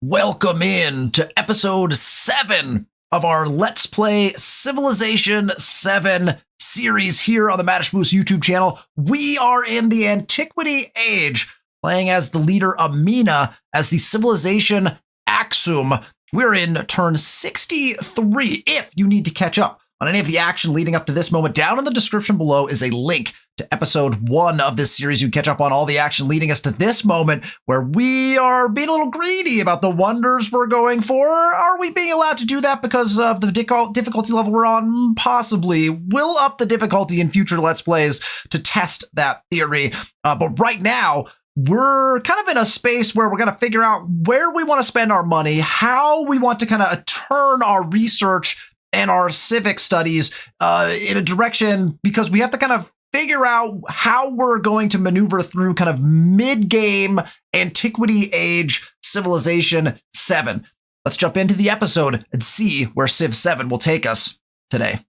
Welcome in to episode 7 of our Let's Play Civilization 7 series here on the Madish Moose YouTube channel. We are in the Antiquity Age, playing as the leader Amina as the civilization Aksum. We're in turn 63. If you need to catch up on any of the action leading up to this moment, down in the description below is a link to episode 1 of this series. You can catch up on all the action leading us to this moment where we are being a little greedy about the wonders we're going for. Are we being allowed to do that because of the difficulty level we're on? Possibly. We'll up the difficulty in future Let's Plays to test that theory. But right now, we're kind of in a space where we're going to figure out where we want to spend our money, how we want to kind of turn our research and our civic studies in a direction, because we have to kind of figure out how we're going to maneuver through kind of mid-game Antiquity Age Civilization 7. Let's jump into the episode and see where Civ 7 will take us today.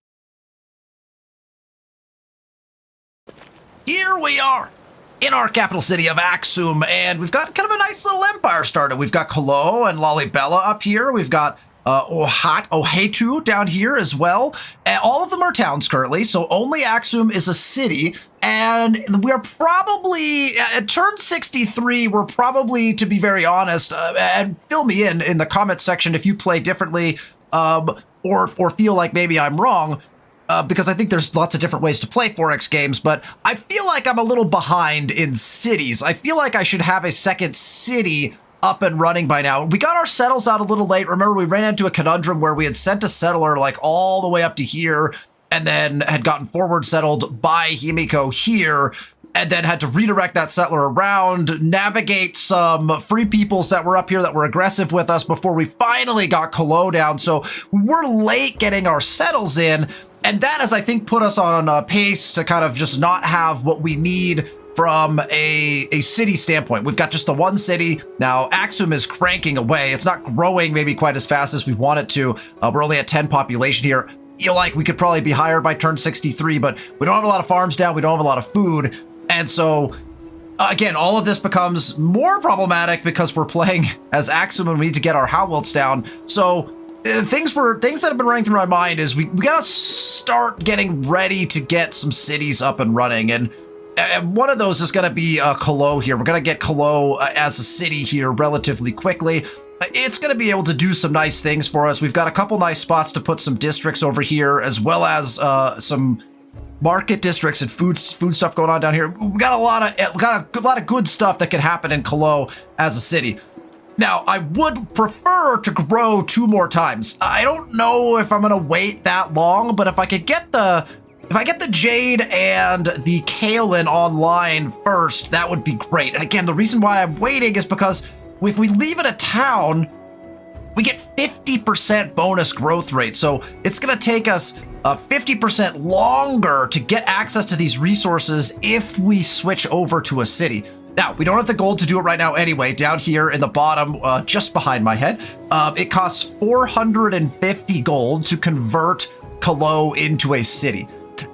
Here we are in our capital city of Aksum, and we've got kind of a nice little empire started. We've got Kolo and Lalibela up here. We've got Ohetu down here as well. And all of them are towns currently, so only Aksum is a city. And we're probably, at turn 63, we're probably, to be very honest, and fill me in the comments section if you play differently, or feel like maybe I'm wrong, because I think there's lots of different ways to play 4X games, but I feel like I'm a little behind in cities. I feel like I should have a second city up and running by now. We got our settles out a little late. Remember, we ran into a conundrum where we had sent a settler like all the way up to here and then had gotten forward settled by Himiko here and then had to redirect that settler around, navigate some free peoples that were up here that were aggressive with us before we finally got Kolo down. So we're late getting our settles in, and that has, I think, put us on a pace to kind of just not have what we need from a city standpoint. We've got just the one city. Now, Aksum is cranking away. It's not growing maybe quite as fast as we want it to. We're only at 10 population here. Feel like we could probably be higher by turn 63, but we don't have a lot of farms down. We don't have a lot of food. And so, again, all of this becomes more problematic because we're playing as Aksum and we need to get our Howlwilts down. So things that have been running through my mind is we got to start getting ready to get some cities up and running. And one of those is going to be Kolo here. We're going to get Kolo as a city here relatively quickly. It's going to be able to do some nice things for us. We've got a couple nice spots to put some districts over here, as well as some market districts and food stuff going on down here. We got a lot of good stuff that can happen in Kolo as a city. Now, I would prefer to grow 2 more times. I don't know if I'm going to wait that long, but if I get the Jade and the Kaolin online first, that would be great. And again, the reason why I'm waiting is because if we leave it a town, we get 50% bonus growth rate. So it's going to take us 50% longer to get access to these resources if we switch over to a city. Now, we don't have the gold to do it right now anyway. Down here in the bottom, just behind my head, it costs 450 gold to convert Kolo into a city.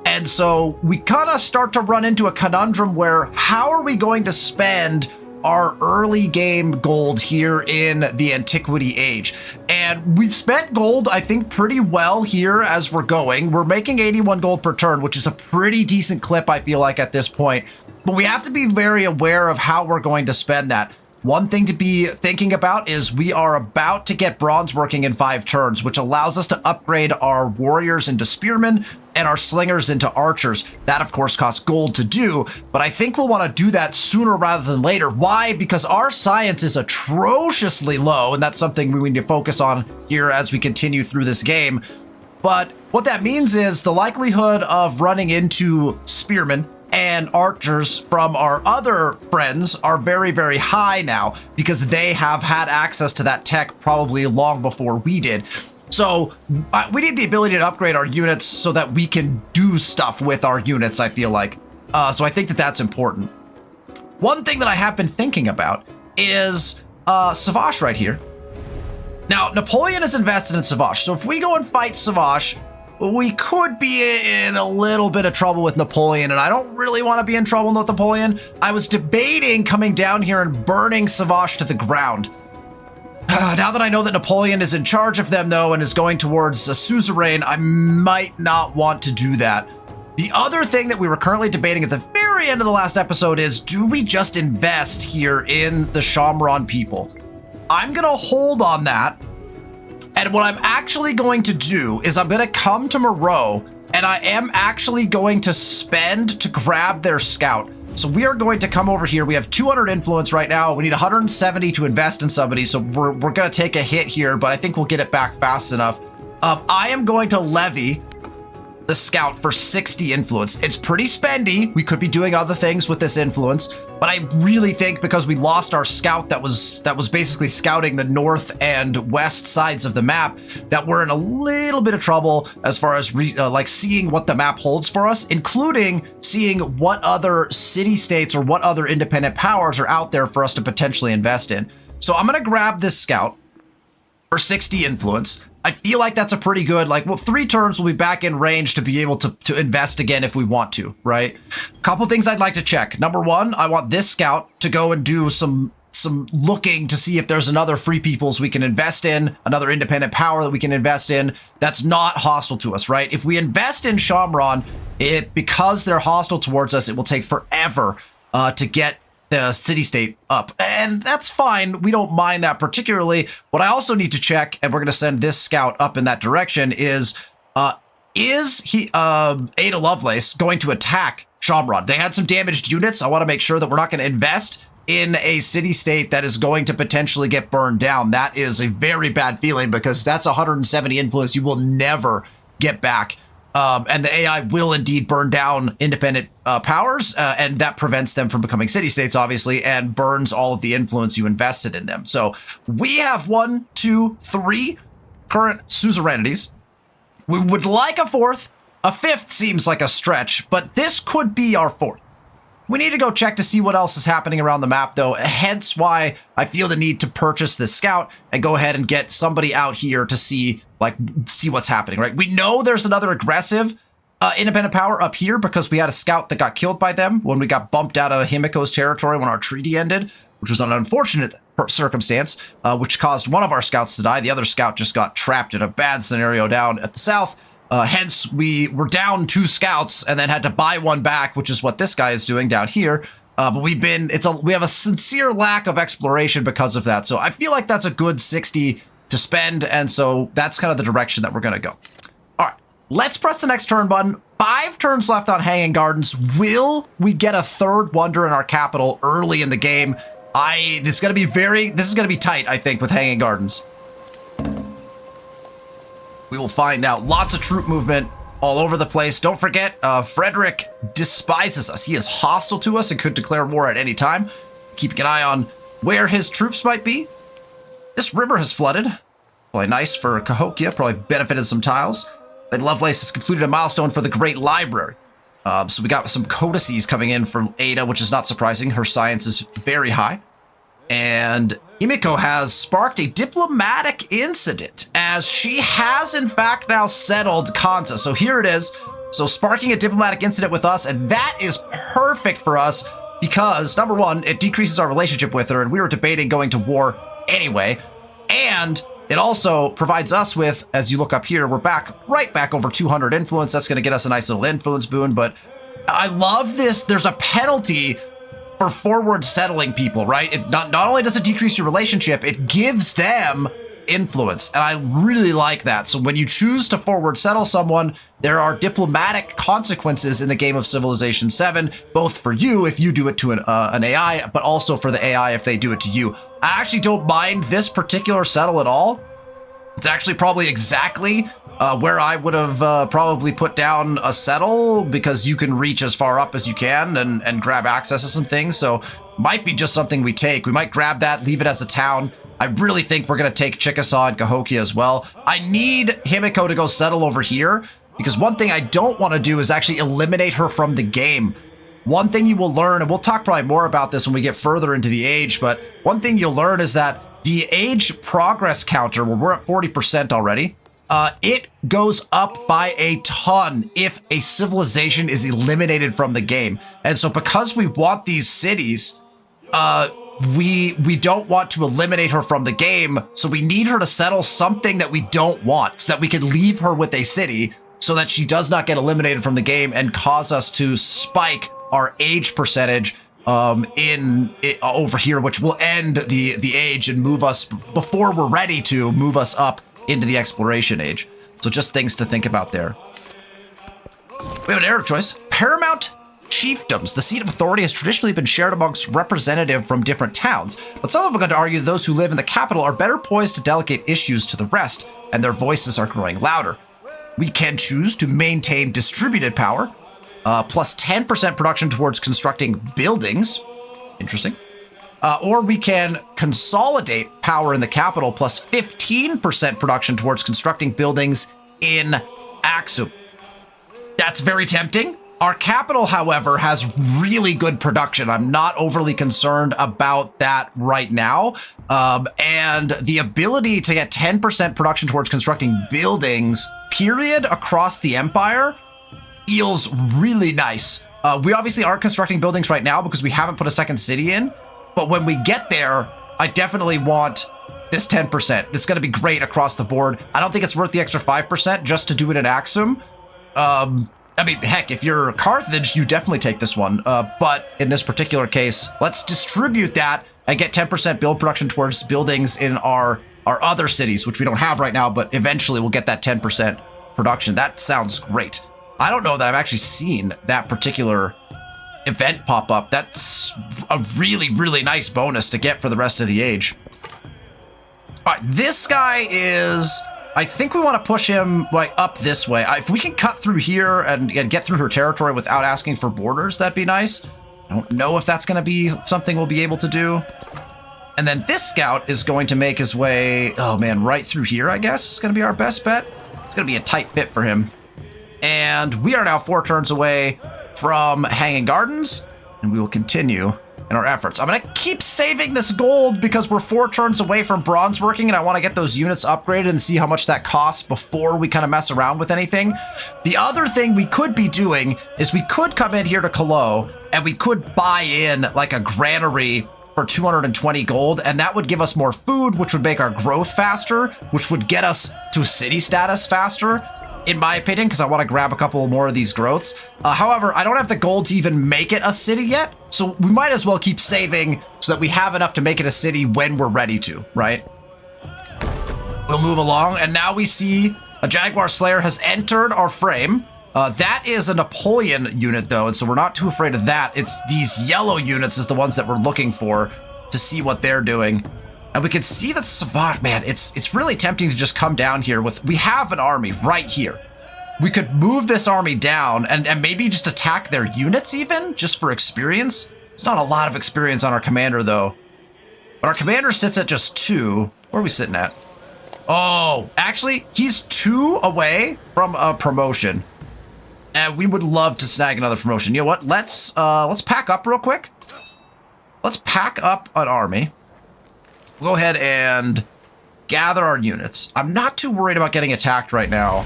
And so we kind of start to run into a conundrum where how are we going to spend our early game gold here in the Antiquity Age? And we've spent gold, I think, pretty well here as we're going. We're making 81 gold per turn, which is a pretty decent clip, I feel like, at this point. But we have to be very aware of how we're going to spend that. One thing to be thinking about is we are about to get bronze working in 5 turns, which allows us to upgrade our warriors into spearmen and our slingers into archers. That, of course, costs gold to do, but I think we'll want to do that sooner rather than later. Why? Because our science is atrociously low, and that's something we need to focus on here as we continue through this game. But what that means is the likelihood of running into spearmen and archers from our other friends are very, very high now because they have had access to that tech probably long before we did. So we need the ability to upgrade our units so that we can do stuff with our units, I feel like. So I think that that's important. One thing that I have been thinking about is Savage right here. Now, Napoleon is invested in Savage. So if we go and fight Savage, we could be in a little bit of trouble with Napoleon, and I don't really want to be in trouble with Napoleon. I was debating coming down here and burning Savage to the ground. Now that I know that Napoleon is in charge of them, though, and is going towards a suzerain, I might not want to do that. The other thing that we were currently debating at the very end of the last episode is, do we just invest here in the Shamron people? I'm going to hold on that. And what I'm actually going to do is I'm going to come to Moreau, and I am actually going to spend to grab their scout. So we are going to come over here. We have 200 influence right now. We need 170 to invest in somebody. So we're going to take a hit here, but I think we'll get it back fast enough. I am going to levy the scout for 60 influence. It's pretty spendy. We could be doing other things with this influence, but I really think because we lost our scout that was basically scouting the north and west sides of the map, that we're in a little bit of trouble as far as like seeing what the map holds for us, including seeing what other city-states or what other independent powers are out there for us to potentially invest in. So I'm going to grab this scout for 60 influence. I feel like that's a pretty good, like, well, 3 turns we'll be back in range to be able to invest again if we want to, right? A couple things I'd like to check. Number 1, I want this scout to go and do some looking to see if there's another free peoples we can invest in, another independent power that we can invest in that's not hostile to us, right? If we invest in Shamron, because they're hostile towards us, it will take forever to get the city-state up, and that's fine. We don't mind that particularly. What I also need to check, and we're going to send this scout up in that direction, is Ada Lovelace going to attack Shamron? They had some damaged units. I want to make sure that we're not going to invest in a city-state that is going to potentially get burned down. That is a very bad feeling because that's 170 influence you will never get back. And the AI will indeed burn down independent powers, and that prevents them from becoming city-states, obviously, and burns all of the influence you invested in them. So we have 1, 2, 3 current suzerainities. We would like a 4th. A 5th seems like a stretch, but this could be our 4th. We need to go check to see what else is happening around the map, though, hence why I feel the need to purchase this scout and go ahead and get somebody out here to see what's happening, right? We know there's another aggressive independent power up here because we had a scout that got killed by them when we got bumped out of Himiko's territory when our treaty ended, which was an unfortunate circumstance, which caused one of our scouts to die. The other scout just got trapped in a bad scenario down at the south. Hence, we were down 2 scouts and then had to buy 1 back, which is what this guy is doing down here. But we have a sincere lack of exploration because of that. So I feel like that's a good 60 to spend, and so that's kind of the direction that we're going to go. All right, let's press the next turn button. 5 turns left on Hanging Gardens. Will we get a 3rd wonder in our capital early in the game? This is going to be tight, I think, with Hanging Gardens. We will find out. Lots of troop movement all over the place. Don't forget, Frederick despises us. He is hostile to us and could declare war at any time. Keeping an eye on where his troops might be. This river has flooded. Probably nice for Cahokia. Probably benefited some tiles. And Lovelace has completed a milestone for the Great Library. So we got some codices coming in from Ada, which is not surprising. Her science is very high. And Himiko has sparked a diplomatic incident, as she has in fact now settled Kansa. So here it is. So sparking a diplomatic incident with us, and that is perfect for us because, number 1, it decreases our relationship with her, and we were debating going to war anyway. And it also provides us with, as you look up here, we're right back over 200 influence. That's going to get us a nice little influence boon. But I love this. There's a penalty for forward settling people, right? It not only does it decrease your relationship, it gives them influence. And I really like that. So when you choose to forward settle someone, there are diplomatic consequences in the game of Civilization 7, both for you if you do it to an AI, but also for the AI if they do it to you. I actually don't mind this particular settle at all. It's actually probably exactly where I would have probably put down a settle, because you can reach as far up as you can and grab access to some things. So might be just something we take. We might grab that, leave it as a town. I really think we're going to take Chickasaw and Cahokia as well. I need Himiko to go settle over here, because one thing I don't want to do is actually eliminate her from the game. One thing you will learn, and we'll talk probably more about this when we get further into the age, but one thing you'll learn is that the age progress counter, where we're at 40% already, it goes up by a ton if a civilization is eliminated from the game. And so because we want these cities, we don't want to eliminate her from the game, so we need her to settle something that we don't want, so that we can leave her with a city, so that she does not get eliminated from the game and cause us to spike our age percentage over here, which will end the age and move us, before we're ready to move us up into the exploration age. So just things to think about there. We have an narrative choice. Paramount chiefdoms. The seat of authority has traditionally been shared amongst representatives from different towns, but some have begun to argue that those who live in the capital are better poised to delegate issues to the rest, and their voices are growing louder. We can choose to maintain distributed power, plus 10% production towards constructing buildings. Interesting. Or we can consolidate power in the capital, plus 15% production towards constructing buildings in Axum. That's very tempting. Our capital, however, has really good production. I'm not overly concerned about that right now. And the ability to get 10% production towards constructing buildings, period, across the empire feels really nice. We obviously aren't constructing buildings right now because we haven't put a second city in. But when we get there, I definitely want this 10%. It's going to be great across the board. I don't think it's worth the extra 5% just to do it in Axum. I mean, heck, if you're Carthage, you definitely take this one. But in this particular case, let's distribute that and get 10% build production towards buildings in our other cities, which we don't have right now, but eventually we'll get that 10% production. That sounds great. I don't know that I've actually seen that particular event pop up. That's a really, really nice bonus to get for the rest of the age. All right, this guy is... I think we want to push him like up this way. If we can cut through here and get through her territory without asking for borders, that'd be nice. I don't know if that's going to be something we'll be able to do. And then this scout is going to make his way, oh man, right through here, I guess. It's going to be our best bet. It's going to be a tight fit for him. And we are now 4 turns away from Hanging Gardens, and we will continue in our efforts. I'm going to keep saving this gold because we're 4 turns away from bronze working, and I want to get those units upgraded and see how much that costs before we kind of mess around with anything. The other thing we could be doing is we could come in here to Colo and we could buy in like a granary for 220 gold, and that would give us more food, which would make our growth faster, which would get us to city status faster, in my opinion, because I want to grab a couple more of these growths. However, I don't have the gold to even make it a city yet, so we might as well keep saving so that we have enough to make it a city when we're ready to, right? We'll move along, and now we see a Jaguar Slayer has entered our frame. That is a Napoleon unit, though, and so we're not too afraid of that. It's these yellow units is the ones that we're looking for to see what they're doing. And we can see that Savant, man, it's really tempting to just come down here with, we have an army right here. We could move this army down and maybe just attack their units even, just for experience. It's not a lot of experience on our commander, though. But our commander sits at just 2. Where are we sitting at? Oh, actually, he's 2 away from a promotion. And we would love to snag another promotion. You know what? Let's pack up real quick. Let's pack up an army. We'll go ahead and gather our units. I'm not too worried about getting attacked right now.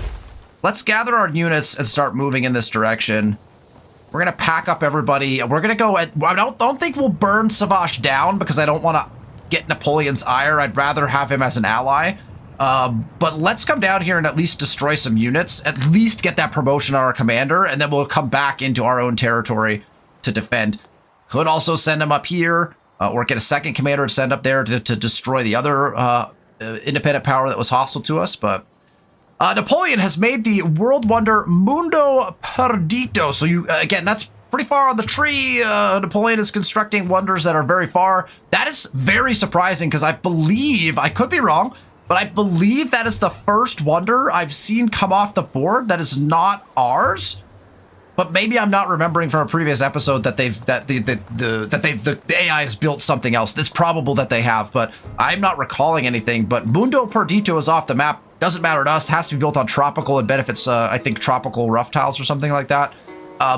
Let's gather our units and start moving in this direction. We're going to pack up everybody. We're going to go at... I don't think we'll burn Savage down because I don't want to get Napoleon's ire. I'd rather have him as an ally. But let's come down here and at least destroy some units. At least get that promotion on our commander, and then we'll come back into our own territory to defend. Could also send him up here. Or get a second commander to send up there to destroy the other independent power that was hostile to us. But Napoleon has made the world wonder Mundo Perdido. So you again, that's pretty far on the tree. Napoleon is constructing wonders that are very far. That is very surprising because I believe, I could be wrong, but I believe that is the first wonder I've seen come off the board that is not ours. But maybe I'm not remembering from a previous episode that the AI has built something else. It's probable that they have, but I'm not recalling anything. But Mundo Perdido is off the map. Doesn't matter to us. Has to be built on tropical and benefits, I think, tropical rough tiles or something like that.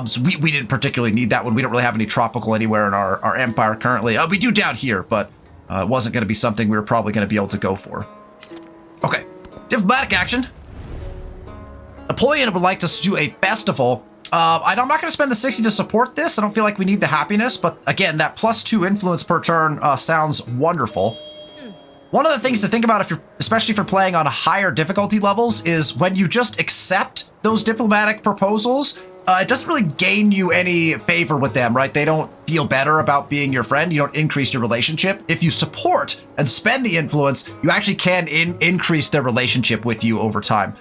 So we didn't particularly need that one. We don't really have any tropical anywhere in our empire currently. We do down here, but it wasn't going to be something we were probably going to be able to go for. Okay, diplomatic action. Napoleon would like us to do a festival I'm not going to spend the 60 to support this. I don't feel like we need the happiness, but again, that +2 influence per turn sounds wonderful. One of the things to think about, especially if you're playing on higher difficulty levels, is when you just accept those diplomatic proposals, it doesn't really gain you any favor with them, right? They don't feel better about being your friend. You don't increase your relationship. If you support and spend the influence, you actually can increase their relationship with you over time.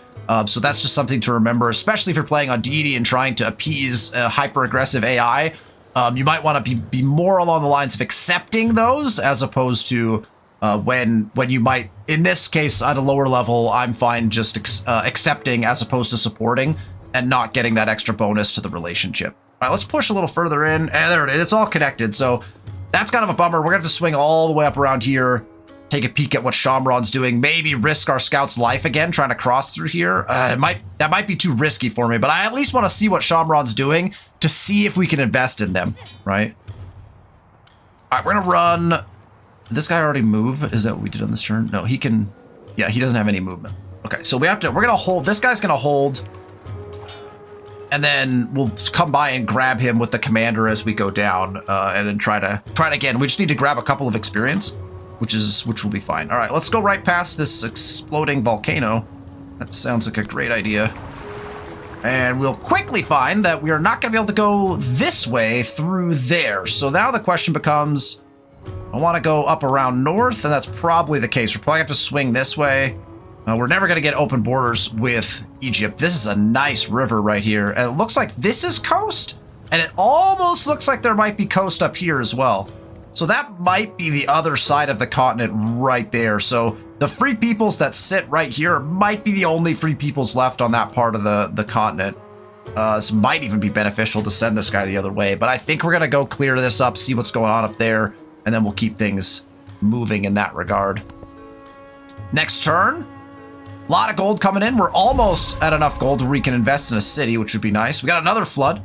So that's just something to remember, especially if you're playing on deity and trying to appease a hyper-aggressive AI. You might want to be more along the lines of accepting those as opposed to when you might, in this case, at a lower level, I'm fine just accepting as opposed to supporting and not getting that extra bonus to the relationship. All right, let's push a little further in. And there it is. It's all connected. So that's kind of a bummer. We're going to have to swing all the way up around here, take a peek at what Shamron's doing, maybe risk our scout's life again, trying to cross through here. That might be too risky for me, but I at least want to see what Shamron's doing to see if we can invest in them, right? All right, we're going to run. Did this guy already move? Is that what we did on this turn? No, he can. Yeah, he doesn't have any movement. Okay, so we're going to hold. This guy's going to hold. And then we'll come by and grab him with the commander as we go down, and then try to again. We just need to grab a couple of experience, which will be fine. All right, let's go right past this exploding volcano. That sounds like a great idea. And we'll quickly find that we are not going to be able to go this way through there. So now the question becomes, I want to go up around north, and that's probably the case. We'll probably have to swing this way. We're never going to get open borders with Egypt. This is a nice river right here. And it looks like this is coast. And it almost looks like there might be coast up here as well. So that might be the other side of the continent right there. So the free peoples that sit right here might be the only free peoples left on that part of the continent. This might even be beneficial to send this guy the other way. But I think we're going to go clear this up, see what's going on up there. And then we'll keep things moving in that regard. Next turn. A lot of gold coming in. We're almost at enough gold where we can invest in a city, which would be nice. We got another flood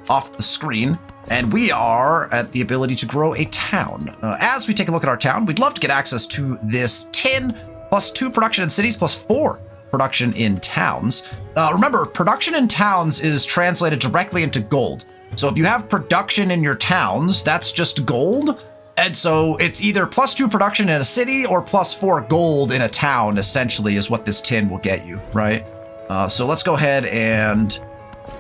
off the screen, and we are at the ability to grow a town. As we take a look at our town, we'd love to get access to this tin +2 production in cities +4 production in towns. Remember, production in towns is translated directly into gold. So if you have production in your towns, that's just gold. And so it's either +2 production in a city or +4 gold in a town, essentially, is what this tin will get you, right? So let's go ahead and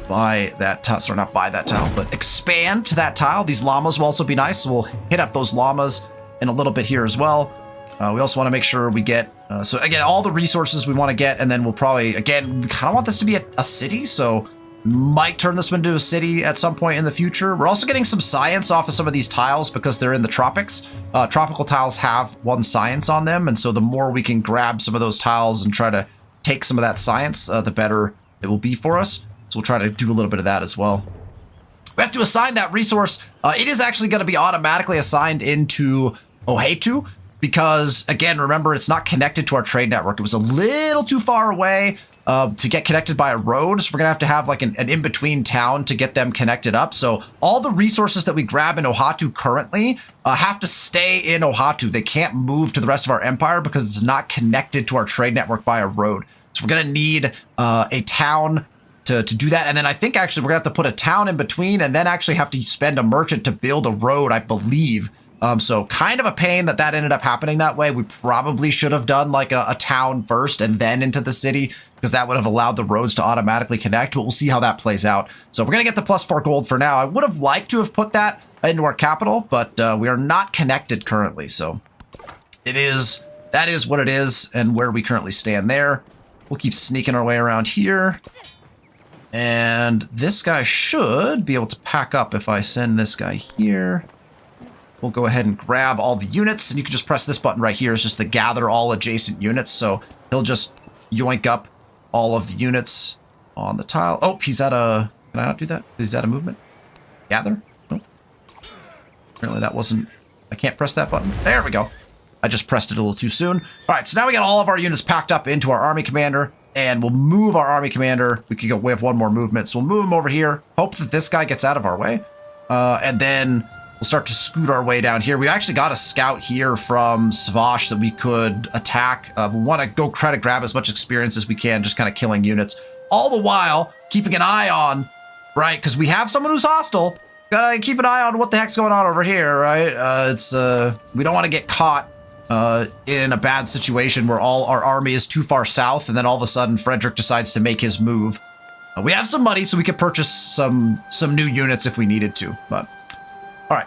buy that tile. Sorry, not buy that tile, but expand to that tile. These llamas will also be nice. So we'll hit up those llamas in a little bit here as well. We also want to make sure we get, so again, all the resources we want to get. And then we'll probably, again, we kind of want this to be a city. So might turn this one into a city at some point in the future. We're also getting some science off of some of these tiles because they're in the tropics. Tropical tiles have 1 science on them. And so the more we can grab some of those tiles and try to take some of that science, the better it will be for us. So we'll try to do a little bit of that as well. We have to assign that resource. It is actually going to be automatically assigned into Ohetu because, again, remember, it's not connected to our trade network. It was a little too far away to get connected by a road. So we're going to have like an in-between town to get them connected up. So all the resources that we grab in Ohatu currently have to stay in Ohatu. They can't move to the rest of our empire because it's not connected to our trade network by a road. So we're going to need a town to do that. And then I think actually we're going to have to put a town in between and then actually have to spend a merchant to build a road, I believe. So kind of a pain that ended up happening that way. We probably should have done like a town first and then into the city because that would have allowed the roads to automatically connect, but we'll see how that plays out. So we're going to get the +4 gold for now. I would have liked to have put that into our capital, but we are not connected currently. So that is what it is and where we currently stand there. We'll keep sneaking our way around here. And this guy should be able to pack up if I send this guy here. We'll go ahead and grab all the units, and you can just press this button right here. It's just to gather all adjacent units. So he'll just yoink up all of the units on the tile. Oh, he's at a... Can I not do that? He's at a movement. Gather? Nope. Apparently that wasn't... I can't press that button. There we go. I just pressed it a little too soon. All right, so now we got all of our units packed up into our army commander, and we'll move our army commander. We have 1 more movement, so we'll move him over here. Hope that this guy gets out of our way. And then we'll start to scoot our way down here. We actually got a scout here from Savash that we could attack. We want to go try to grab as much experience as we can, just kind of killing units. All the while, keeping an eye on right? Because we have someone who's hostile. Gotta keep an eye on what the heck's going on over here, right? We don't want to get caught in a bad situation where all our army is too far south, and then all of a sudden Frederick decides to make his move. We have some money, so we could purchase some new units if we needed to. But all right,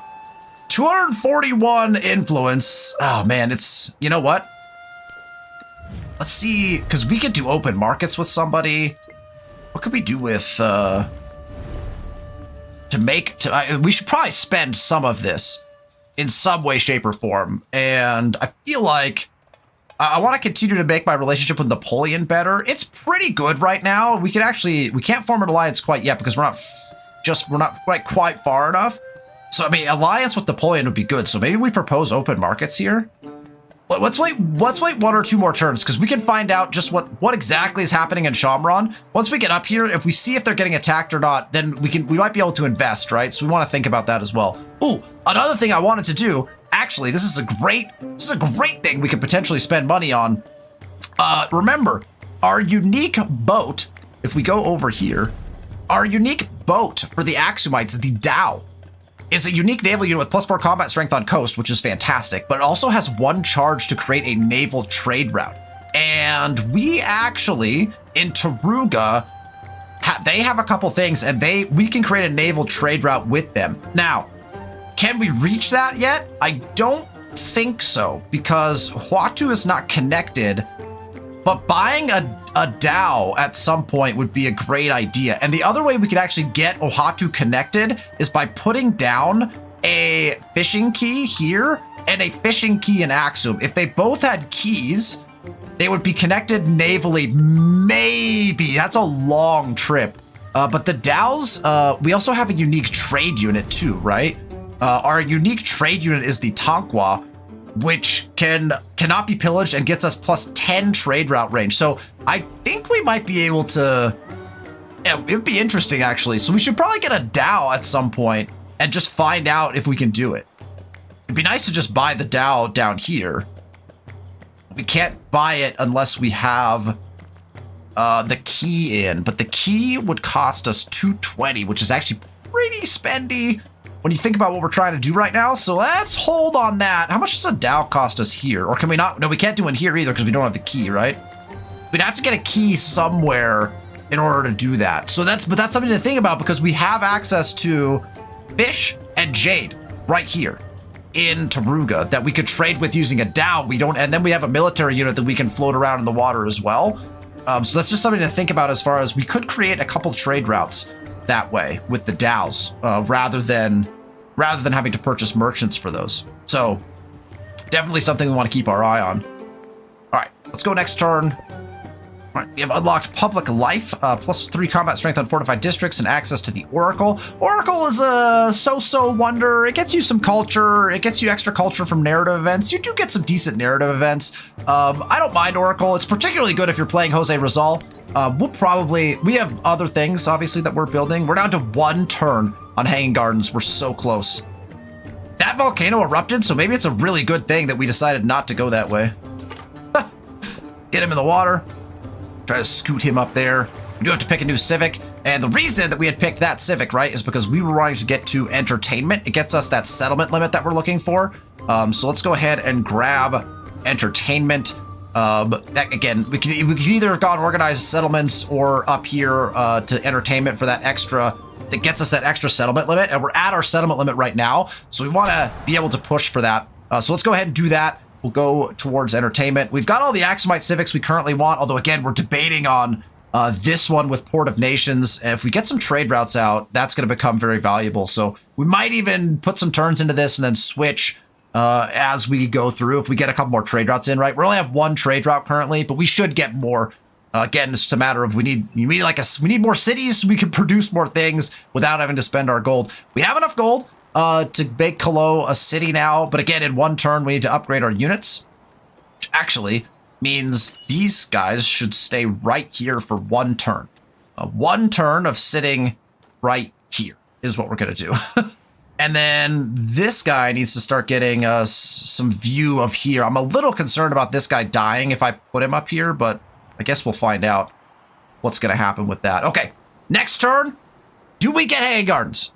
241 influence. Oh man, you know what? Let's see, because we could do open markets with somebody. What could we do with we should probably spend some of this in some way, shape, or form. And I feel like I want to continue to make my relationship with Napoleon better. It's pretty good right now. We can't form an alliance quite yet because we're not quite far enough. So I mean, alliance with Napoleon would be good. So maybe we propose open markets here. Let's wait 1 or 2 more turns because we can find out just what exactly is happening in Shamron. Once we get up here, if we see if they're getting attacked or not, then we might be able to invest, right? So we want to think about that as well. Ooh, another thing I wanted to do. Actually, this is a great thing we could potentially spend money on. Remember, our unique boat. If we go over here, our unique boat for the Axumites, the Dow, is a unique naval unit with +4 combat strength on coast, which is fantastic, but it also has 1 charge to create a naval trade route. And we actually, in Taruga, they have a couple things, and we can create a naval trade route with them. Now, can we reach that yet? I don't think so, because Huatu is not connected, but buying a Dow at some point would be a great idea. And the other way we could actually get Ohatu connected is by putting down a fishing key here and a fishing key in Axum. If they both had keys, they would be connected navally. Maybe. That's a long trip. But the Dows, we also have a unique trade unit too, right? Our unique trade unit is the Tonqua, which cannot be pillaged and gets us +10 trade route range. So I think we might be able to, yeah, it'd be interesting actually. So we should probably get a Dow at some point and just find out if we can do it. It'd be nice to just buy the Dow down here. We can't buy it unless we have the key in, but the key would cost us 220, which is actually pretty spendy when you think about what we're trying to do right now. So let's hold on that. How much does a Dow cost us here? Or can we not? No, we can't do it here either because we don't have the key, right? We'd have to get a key somewhere in order to do that. So that's something to think about because we have access to fish and jade right here in Taruga that we could trade with using a Dow. And then we have a military unit that we can float around in the water as well. So that's just something to think about as far as we could create a couple trade routes that way with the Dows, rather than having to purchase merchants for those. So definitely something we want to keep our eye on. All right, let's go next turn. All right, we have unlocked public life, +3 combat strength on fortified districts and access to the Oracle. Oracle is a so-so wonder. It gets you some culture. It gets you extra culture from narrative events. You do get some decent narrative events. I don't mind Oracle. It's particularly good if you're playing Jose Rizal. We have other things, obviously, that we're building. We're down to 1 turn on Hanging Gardens. We're so close. That volcano erupted, so maybe it's a really good thing that we decided not to go that way. Get him in the water. Try to scoot him up there. We do have to pick a new civic. And the reason that we had picked that civic, right, is because we were wanting to get to entertainment. It gets us that settlement limit that we're looking for. So let's go ahead and grab entertainment. That, again, we can either have gone organized settlements or up here to entertainment for that extra, that gets us that extra settlement limit. And we're at our settlement limit right now. So we want to be able to push for that. So let's go ahead and do that. We'll go towards entertainment. We've got all the Axumite civics we currently want, although again, we're debating on this one with Port of Nations. If we get some trade routes out, that's going to become very valuable. So we might even put some turns into this and then switch as we go through. If we get a couple more trade routes in, right? We only have 1 trade route currently, but we should get more. Again, it's just a matter of we need more cities so we can produce more things without having to spend our gold. We have enough gold to make Colo a city now, but again, in 1 turn, we need to upgrade our units, which actually means these guys should stay right here for 1 turn. 1 turn of sitting right here is what we're going to do. And then this guy needs to start getting us some view of here. I'm a little concerned about this guy dying if I put him up here, but I guess we'll find out what's going to happen with that. Okay, next turn. Do we get hanging gardens?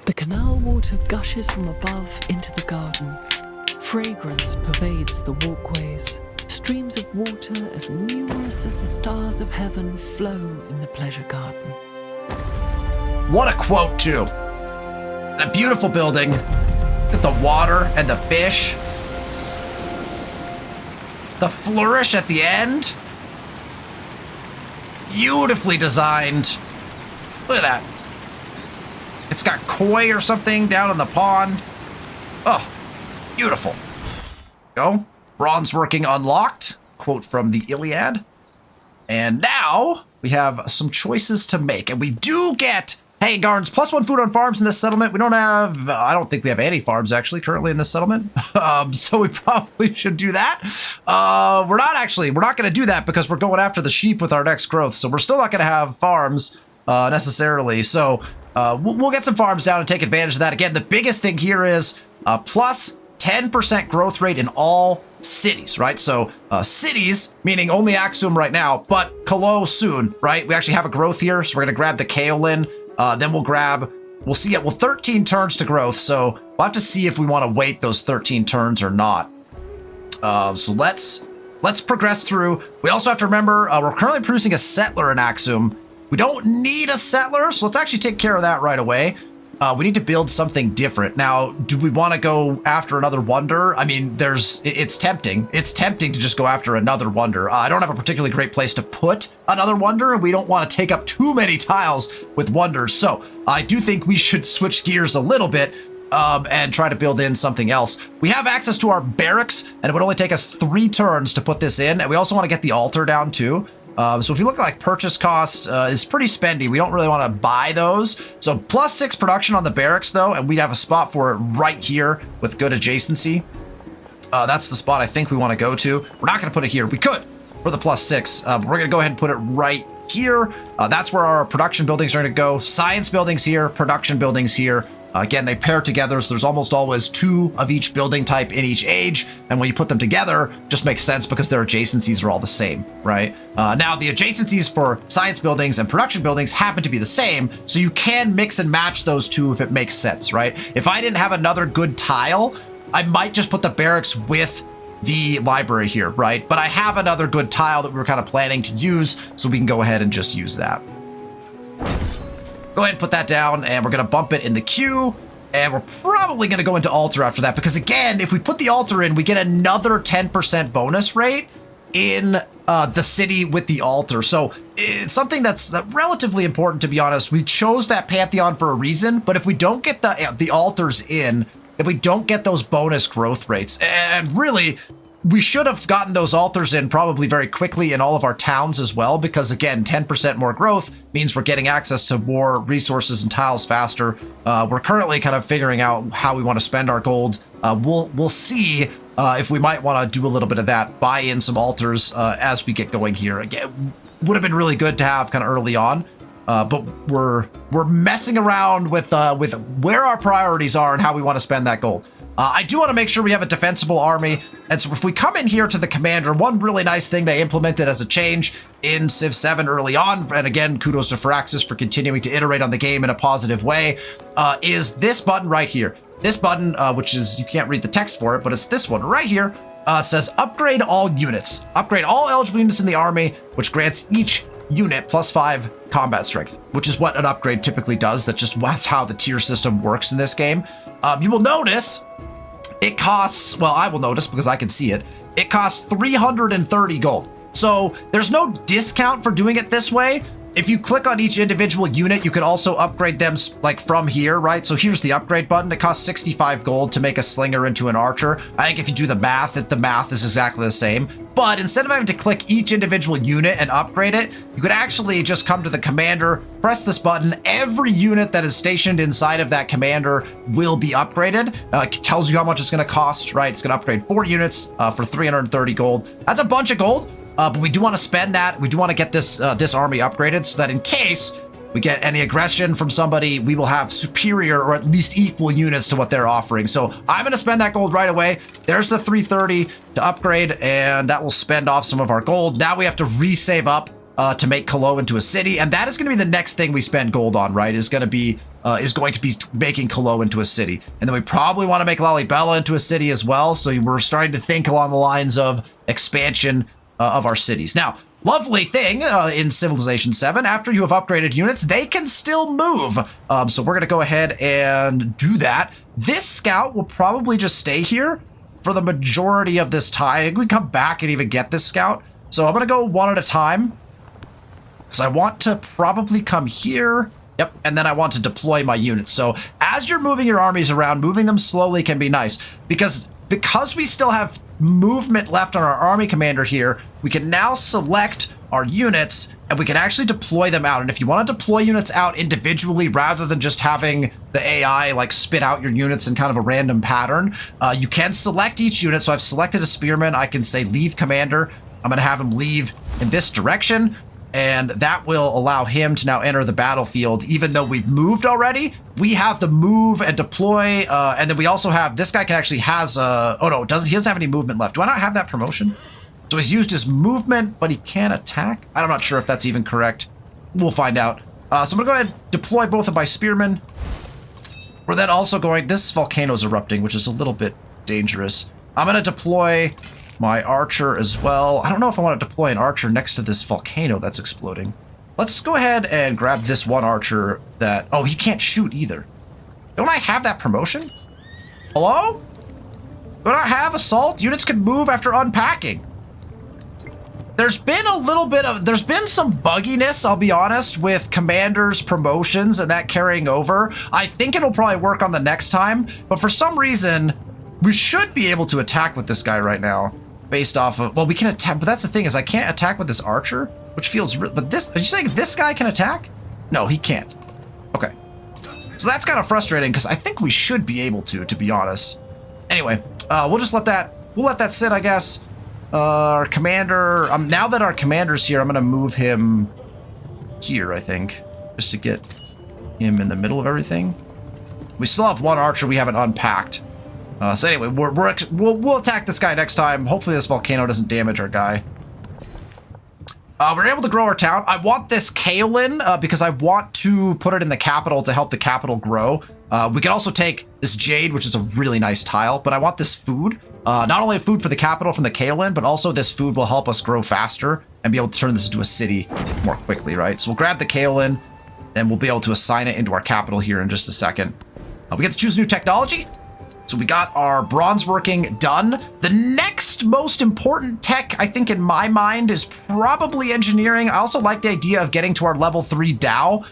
The canal water gushes from above into the gardens. Fragrance pervades the walkways. Streams of water as numerous as the stars of heaven flow in the pleasure garden. What a quote, too. A beautiful building. Look at the water and the fish. The flourish at the end. Beautifully designed. Look at that. It's got koi or something down in the pond. Oh, beautiful. Go. Bronze working unlocked. Quote from the Iliad. And now we have some choices to make. And we do get hanging gardens plus 1 food on farms in this settlement. We don't have, I don't think we have any farms actually currently in this settlement. So we probably should do that. We're not going to do that because we're going after the sheep with our next growth. So we're still not going to have farms necessarily. So we'll get some farms down and take advantage of that. Again, the biggest thing here is plus 10% growth rate in all cities, right? So cities, meaning only Axum right now, but Kalo soon, right? We actually have a growth here. So we're going to grab the Kaolin. Then we'll see it. Well, 13 turns to growth. So we'll have to see if we want to wait those 13 turns or not. So let's progress through. We also have to remember we're currently producing a settler in Axum. We don't need a settler, so let's actually take care of that right away. We need to build something different. Now, do we want to go after another wonder? I mean, it's tempting. It's tempting to just go after another wonder. I don't have a particularly great place to put another wonder, and we don't want to take up too many tiles with wonders. So I do think we should switch gears a little bit and try to build in something else. We have access to our barracks, and it would only take us 3 turns to put this in. And we also want to get the altar down too. So if you look at like purchase cost, is pretty spendy. We don't really want to buy those. So plus 6 production on the barracks though, and we'd have a spot for it right here with good adjacency. That's the spot I think we want to go to. We're not going to put it here. We could for the plus 6, but we're going to go ahead and put it right here. That's where our production buildings are going to go. Science buildings here, production buildings here. Again, they pair together, so there's almost always 2 of each building type in each age. And when you put them together, just makes sense because their adjacencies are all the same, right? Now, the adjacencies for science buildings and production buildings happen to be the same, so you can mix and match those 2 if it makes sense, right? If I didn't have another good tile, I might just put the barracks with the library here, right? But I have another good tile that we were kind of planning to use, so we can go ahead and just use that. Go ahead and put that down, and we're going to bump it in the queue, and we're probably going to go into altar after that, because again, if we put the altar in, we get another 10% bonus rate in the city with the altar. So it's something that's relatively important, to be honest. We chose that Pantheon for a reason, but if we don't get the altars in, if we don't get those bonus growth rates, and really, we should have gotten those altars in probably very quickly in all of our towns as well, because again, 10% more growth means we're getting access to more resources and tiles faster. We're currently kind of figuring out how we want to spend our gold. We'll see if we might want to do a little bit of that, buy in some altars as we get going here. Again, would have been really good to have kind of early on, but we're messing around with where our priorities are and how we want to spend that gold. I do want to make sure we have a defensible army. And so if we come in here to the commander, one really nice thing they implemented as a change in Civ 7 early on, and again, kudos to Firaxis for continuing to iterate on the game in a positive way, is this button right here. This button, which is, you can't read the text for it, but it's this one right here. It says upgrade all units. Upgrade all eligible units in the army, which grants each unit plus 5 combat strength, which is what an upgrade typically does. That's how the tier system works in this game. You will notice it costs, well, I will notice because I can see it, it costs 330 gold. So there's no discount for doing it this way. If you click on each individual unit, you can also upgrade them like from here, right? So here's the upgrade button. It costs 65 gold to make a slinger into an archer. I think if you do the math is exactly the same. But instead of having to click each individual unit and upgrade it, you could actually just come to the commander, press this button. Every unit that is stationed inside of that commander will be upgraded. It tells you how much it's going to cost, right? It's going to upgrade 4 units for 330 gold. That's a bunch of gold. But we do want to spend that. We do want to get this army upgraded so that in case we get any aggression from somebody, we will have superior or at least equal units to what they're offering. So I'm going to spend that gold right away. There's the 330 to upgrade, and that will spend off some of our gold. Now we have to resave up to make Colo into a city, and that is going to be the next thing we spend gold on, right? Is going to be making Colo into a city, and then we probably want to make Lalibela into a city as well. So we're starting to think along the lines of expansion of our cities. Now, lovely thing in Civilization 7, after you have upgraded units, they can still move. So we're going to go ahead and do that. This scout will probably just stay here for the majority of this time. We come back and even get this scout. So I'm going to go one at a time, because I want to probably come here. Yep, and then I want to deploy my units. So as you're moving your armies around, moving them slowly can be nice, because we still have movement left on our army commander here. We can now select our units and we can actually deploy them out. And if you want to deploy units out individually rather than just having the AI like spit out your units in kind of a random pattern, you can select each unit. So I've selected a spearman. I can say leave commander. I'm going to have him leave in this direction, and that will allow him to now enter the battlefield. Even though we've moved already, we have to move and deploy. And then we also have, this guy can actually has, oh no, he doesn't have any movement left. Do I not have that promotion? So he's used his movement, but he can't attack. I'm not sure if that's even correct. We'll find out. So I'm gonna go ahead and deploy both of my spearmen. We're then also going, this volcano's erupting, which is a little bit dangerous. I'm gonna deploy my archer as well. I don't know if I want to deploy an archer next to this volcano that's exploding. Let's go ahead and grab this one archer that, oh, he can't shoot either. Don't I have that promotion? Hello? Don't I have assault? Units can move after unpacking. There's been there's been some bugginess, I'll be honest, with commanders' promotions and that carrying over. I think it'll probably work on the next time, but for some reason, we should be able to attack with this guy right now based off of, well, we can attack, but that's the thing is I can't attack with this archer, which feels, but this, are you saying this guy can attack? No, he can't. Okay. So that's kind of frustrating because I think we should be able to be honest. Anyway, we'll let that sit, I guess. Our commander, now that our commander's here, I'm going to move him here, I think, just to get him in the middle of everything. We still have one archer we haven't unpacked. So anyway, we'll attack this guy next time. Hopefully this volcano doesn't damage our guy. We're able to grow our town. I want this kaolin because I want to put it in the capital to help the capital grow. We can also take this jade, which is a really nice tile, but I want this food. Not only food for the capital from the kaolin, but also this food will help us grow faster and be able to turn this into a city more quickly, right? So we'll grab the kaolin, and we'll be able to assign it into our capital here in just a second. We get to choose new technology. So we got our bronze working done. The next most important tech, I think in my mind, is probably engineering. I also like the idea of getting to our level 3 Dow.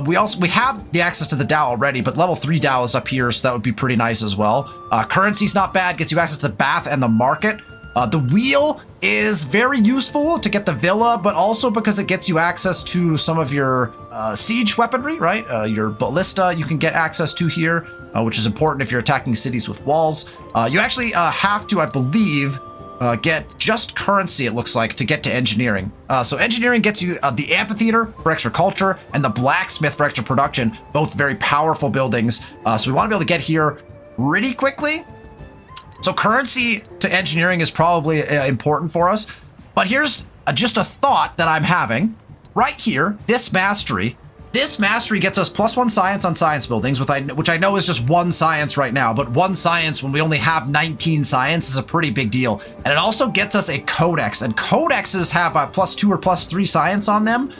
We have the access to the Dow already, but level 3 Dow is up here, so that would be pretty nice as well. Currency's not bad, gets you access to the bath and the market. The wheel is very useful to get the villa, but also because it gets you access to some of your siege weaponry, right? Your ballista you can get access to here, which is important if you're attacking cities with walls. You actually have to, I believe, get just currency, it looks like, to get to engineering. So engineering gets you the amphitheater for extra culture and the blacksmith for extra production, both very powerful buildings. So we want to be able to get here pretty quickly. So currency to engineering is probably important for us. But here's just a thought that I'm having. Right here, this mastery gets us +1 science on science buildings, which I know is just 1 science right now, but 1 science when we only have 19 science is a pretty big deal. And it also gets us a codex, and codexes have a +2 or +3 science on them.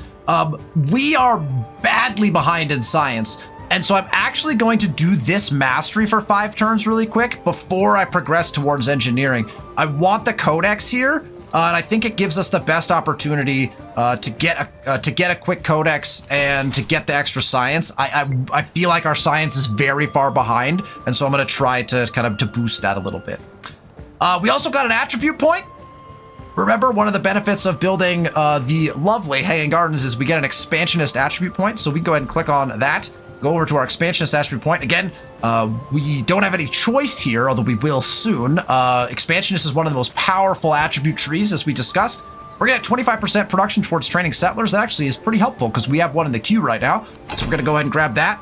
We are badly behind in science. And so I'm actually going to do this mastery for 5 turns really quick before I progress towards engineering. I want the codex here, and I think it gives us the best opportunity to get a quick codex and to get the extra science. I feel like our science is very far behind, and so I'm going to try to kind of to boost that a little bit. We also got an attribute point. Remember, one of the benefits of building the lovely Hanging Gardens is we get an expansionist attribute point. So we can go ahead and click on that. Go over to our expansionist attribute point. Again, we don't have any choice here, although we will soon. Expansionist is one of the most powerful attribute trees, as we discussed. We're gonna get 25% production towards training settlers. That actually is pretty helpful because we have one in the queue right now. So we're gonna go ahead and grab that.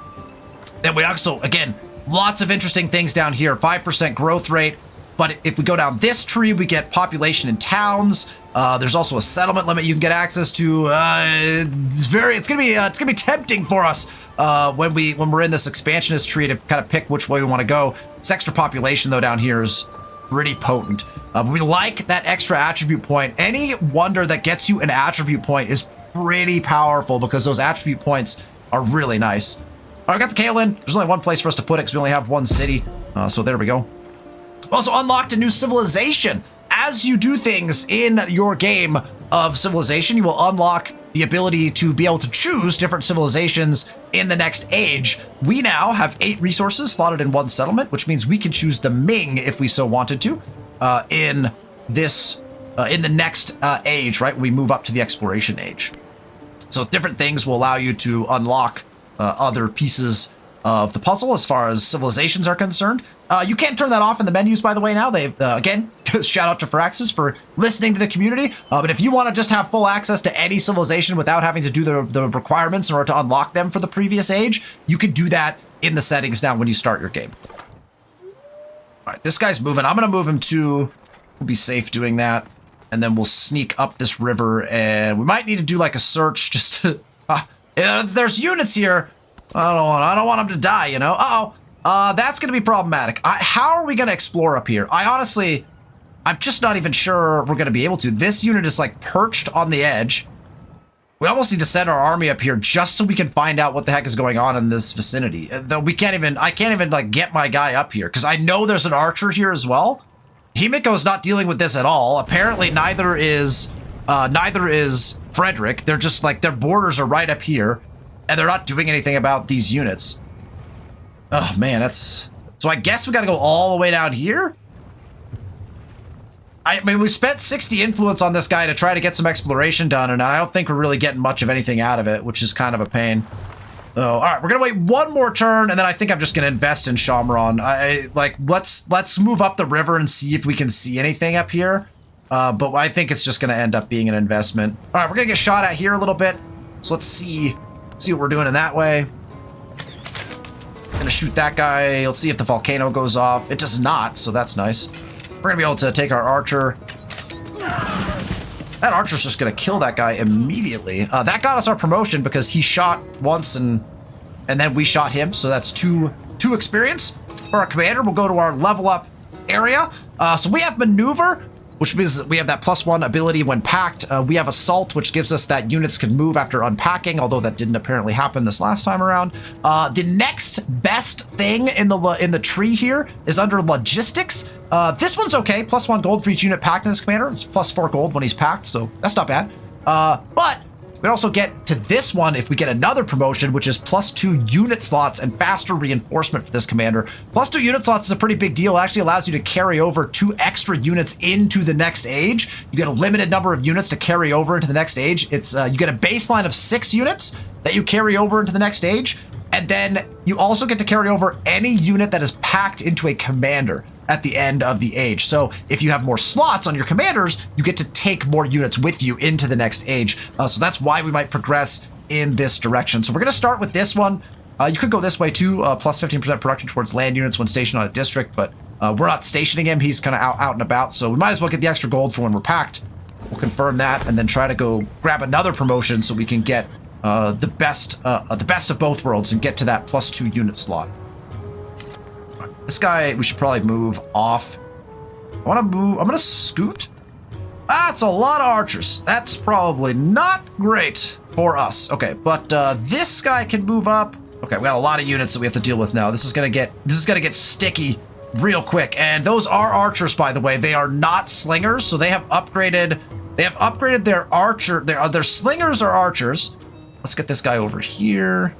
Then we also, again, lots of interesting things down here. 5% growth rate, But if we go down this tree, we get population in towns. There's also a settlement limit you can get access to. It's gonna be tempting for us when we're in this expansionist tree to kind of pick which way we want to go. This extra population though down here is pretty potent. We like that extra attribute point. Any wonder that gets you an attribute point is pretty powerful because those attribute points are really nice. All right, we got the Kaolin. There's only one place for us to put it because we only have one city. So there we go. Also unlocked a new civilization. As you do things in your game of civilization, you will unlock the ability to be able to choose different civilizations in the next age. We now have 8 resources slotted in one settlement, which means we can choose the Ming if we so wanted to in the next age, right? We move up to the exploration age. So different things will allow you to unlock other pieces of the puzzle as far as civilizations are concerned. You can't turn that off in the menus, by the way, now. They've, again, shout out to Firaxis for listening to the community. But if you want to just have full access to any civilization without having to do the requirements in order to unlock them for the previous age, you can do that in the settings now when you start your game. All right, this guy's moving. I'm going to move him too. We'll be safe doing that. And then we'll sneak up this river, and we might need to do like a search just to... there's units here. I don't want them to die, you know? That's going to be problematic. How are we going to explore up here? I'm just not even sure we're going to be able to. This unit is like perched on the edge. We almost need to send our army up here just so we can find out what the heck is going on in this vicinity. Though I can't even like get my guy up here because I know there's an archer here as well. Himiko's not dealing with this at all. Apparently neither is Frederick. They're just like, their borders are right up here. And they're not doing anything about these units. Oh, man, that's... So I guess we got to go all the way down here? I mean, we spent 60 influence on this guy to try to get some exploration done, and I don't think we're really getting much of anything out of it, which is kind of a pain. Oh, all right, we're going to wait one more turn, and then I think I'm just going to invest in Shamron. Let's move up the river and see if we can see anything up here. But I think it's just going to end up being an investment. All right, we're going to get shot at here a little bit. So let's see what we're doing in that way. Gonna shoot that guy. Let's see if the volcano goes off. It does not, so that's nice. We're gonna be able to take our archer. That archer's just gonna kill that guy immediately. That got us our promotion because he shot once and then we shot him. So that's two experience for our commander. We'll go to our level up area. So we have maneuver, which means we have that +1 ability when packed. We have assault, which gives us that units can move after unpacking, although that didn't apparently happen this last time around. The next best thing in the tree here is under logistics. This one's okay. +1 gold for each unit packed in this commander. It's +4 gold when he's packed, so that's not bad. But we also get to this one if we get another promotion, which is +2 unit slots and faster reinforcement for this commander. +2 unit slots is a pretty big deal. It actually allows you to carry over 2 extra units into the next age. You get a limited number of units to carry over into the next age. It's you get a baseline of 6 units that you carry over into the next age, and then you also get to carry over any unit that is packed into a commander at the end of the age. So if you have more slots on your commanders, you get to take more units with you into the next age. So that's why we might progress in this direction. So we're going to start with this one. You could go this way too, plus 15% production towards land units when stationed on a district, but we're not stationing him. He's kind of out and about, so we might as well get the extra gold for when we're packed. We'll confirm that and then try to go grab another promotion so we can get the best of both worlds and get to that +2 unit slot. This guy, we should probably move off. I want to move. I'm going to scoot. That's a lot of archers. That's probably not great for us. Okay, but this guy can move up. Okay, we got a lot of units that we have to deal with now. This is gonna get sticky real quick. And those are archers, by the way. They are not slingers, so they have upgraded. They have upgraded their archer. Their slingers are archers. Let's get this guy over here.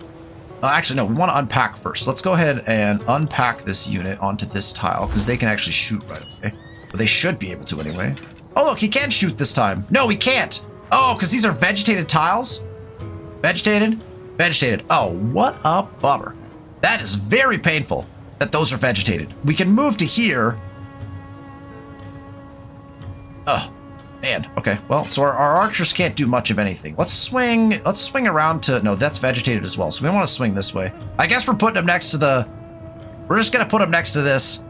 Actually, no, we want to unpack first. Let's go ahead and unpack this unit onto this tile because they can actually shoot right away. But they should be able to anyway. Oh, look, he can shoot this time. No, he can't. Oh, because these are vegetated tiles. Vegetated. Oh, what a bummer. That is very painful that those are vegetated. We can move to here. Oh, man. Okay, well, so our archers can't do much of anything. Let's swing around to... No, that's vegetated as well, so we want to swing this way. I guess we're putting them next to the... We're just going to put them next to this.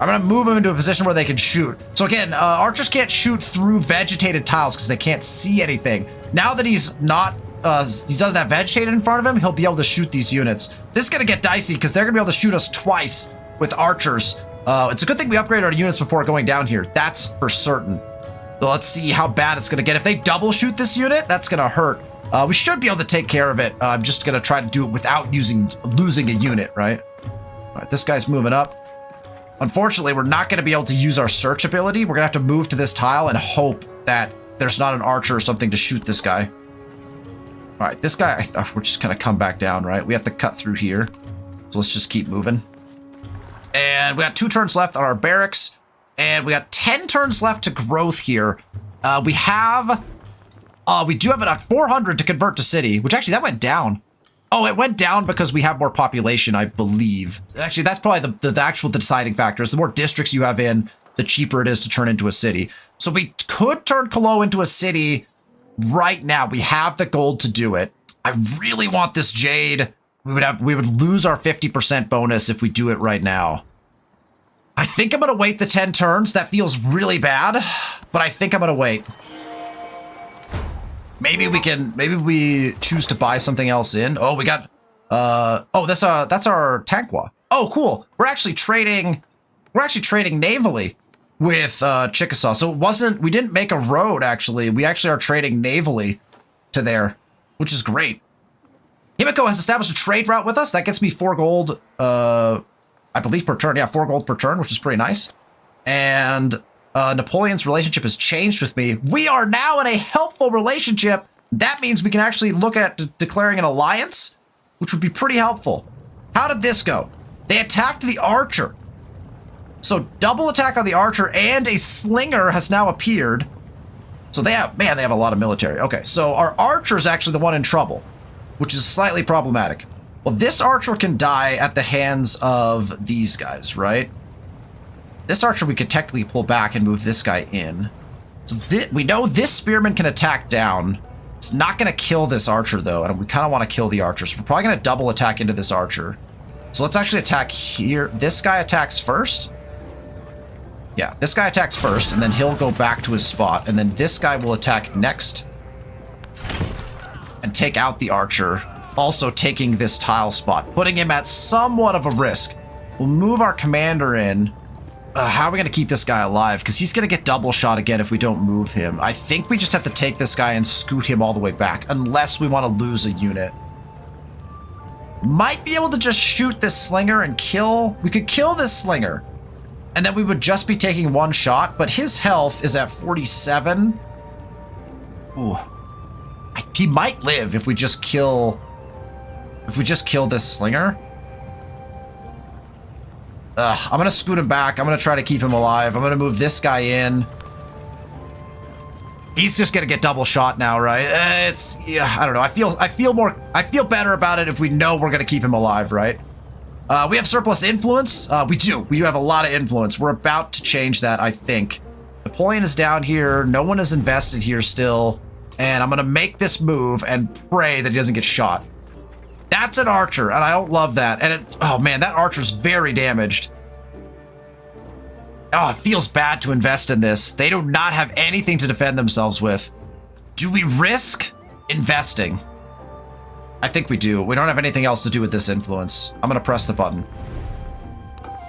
All I'm going to move them into a position where they can shoot. So again, archers can't shoot through vegetated tiles because they can't see anything. Now that he's not, he doesn't have vegetated in front of him, he'll be able to shoot these units. This is going to get dicey because they're going to be able to shoot us twice with archers. It's a good thing we upgraded our units before going down here. That's for certain. So let's see how bad it's going to get. If they double shoot this unit, that's going to hurt. We should be able to take care of it. I'm just going to try to do it without losing a unit, right? All right, this guy's moving up. Unfortunately, we're not going to be able to use our search ability. We're going to have to move to this tile and hope that there's not an archer or something to shoot this guy. All right, this guy, we're just going to come back down, right? We have to cut through here. So let's just keep moving. And we got 2 turns left on our barracks. And we got 10 turns left to growth here. We do have a 400 to convert to city, which actually that went down. Oh, it went down because we have more population, I believe. Actually, that's probably the actual deciding factor. Is the more districts you have in, the cheaper it is to turn into a city. So we could turn Cologne into a city right now. We have the gold to do it. I really want this jade. We would lose our 50% bonus if we do it right now. I think I'm going to wait the 10 turns. That feels really bad, but I think I'm going to wait. Maybe we choose to buy something else in. Oh, we got, that's our Tanqua. Oh, cool. We're actually trading navally with, Chickasaw. So we didn't make a road, actually. We actually are trading navally to there, which is great. Himiko has established a trade route with us. That gets me 4 gold, I believe per turn. Yeah, 4 gold per turn, which is pretty nice. And Napoleon's relationship has changed with me. We are now in a helpful relationship. That means we can actually look at declaring an alliance, which would be pretty helpful. How did this go? They attacked the archer. So double attack on the archer and a slinger has now appeared. So they have a lot of military. Okay, so our archer is actually the one in trouble, which is slightly problematic. Well, this archer can die at the hands of these guys, right? This archer we could technically pull back and move this guy in. So we know this spearman can attack down. It's not going to kill this archer, though, and we kind of want to kill the archer. So we're probably going to double attack into this archer. So let's actually attack here. This guy attacks first. Yeah, this guy attacks first, and then he'll go back to his spot. And then this guy will attack next and take out the archer, also taking this tile spot, putting him at somewhat of a risk. We'll move our commander in. How are we going to keep this guy alive? Because he's going to get double shot again if we don't move him. I think we just have to take this guy and scoot him all the way back, unless we want to lose a unit. Might be able to just shoot this slinger and kill. We could kill this slinger, and then we would just be taking 1 shot, but his health is at 47. Ooh. He might live if we just kill this slinger. I'm going to scoot him back. I'm going to try to keep him alive. I'm going to move this guy in. He's just going to get double shot now, right? I don't know. I feel better about it if we know we're going to keep him alive, right? We have surplus influence. We do have a lot of influence. We're about to change that, I think. Napoleon is down here. No one is invested here still. And I'm going to make this move and pray that he doesn't get shot. That's an archer, and I don't love that. And oh man, that archer's very damaged. Oh, it feels bad to invest in this. They do not have anything to defend themselves with. Do we risk investing? I think we do. We don't have anything else to do with this influence. I'm going to press the button.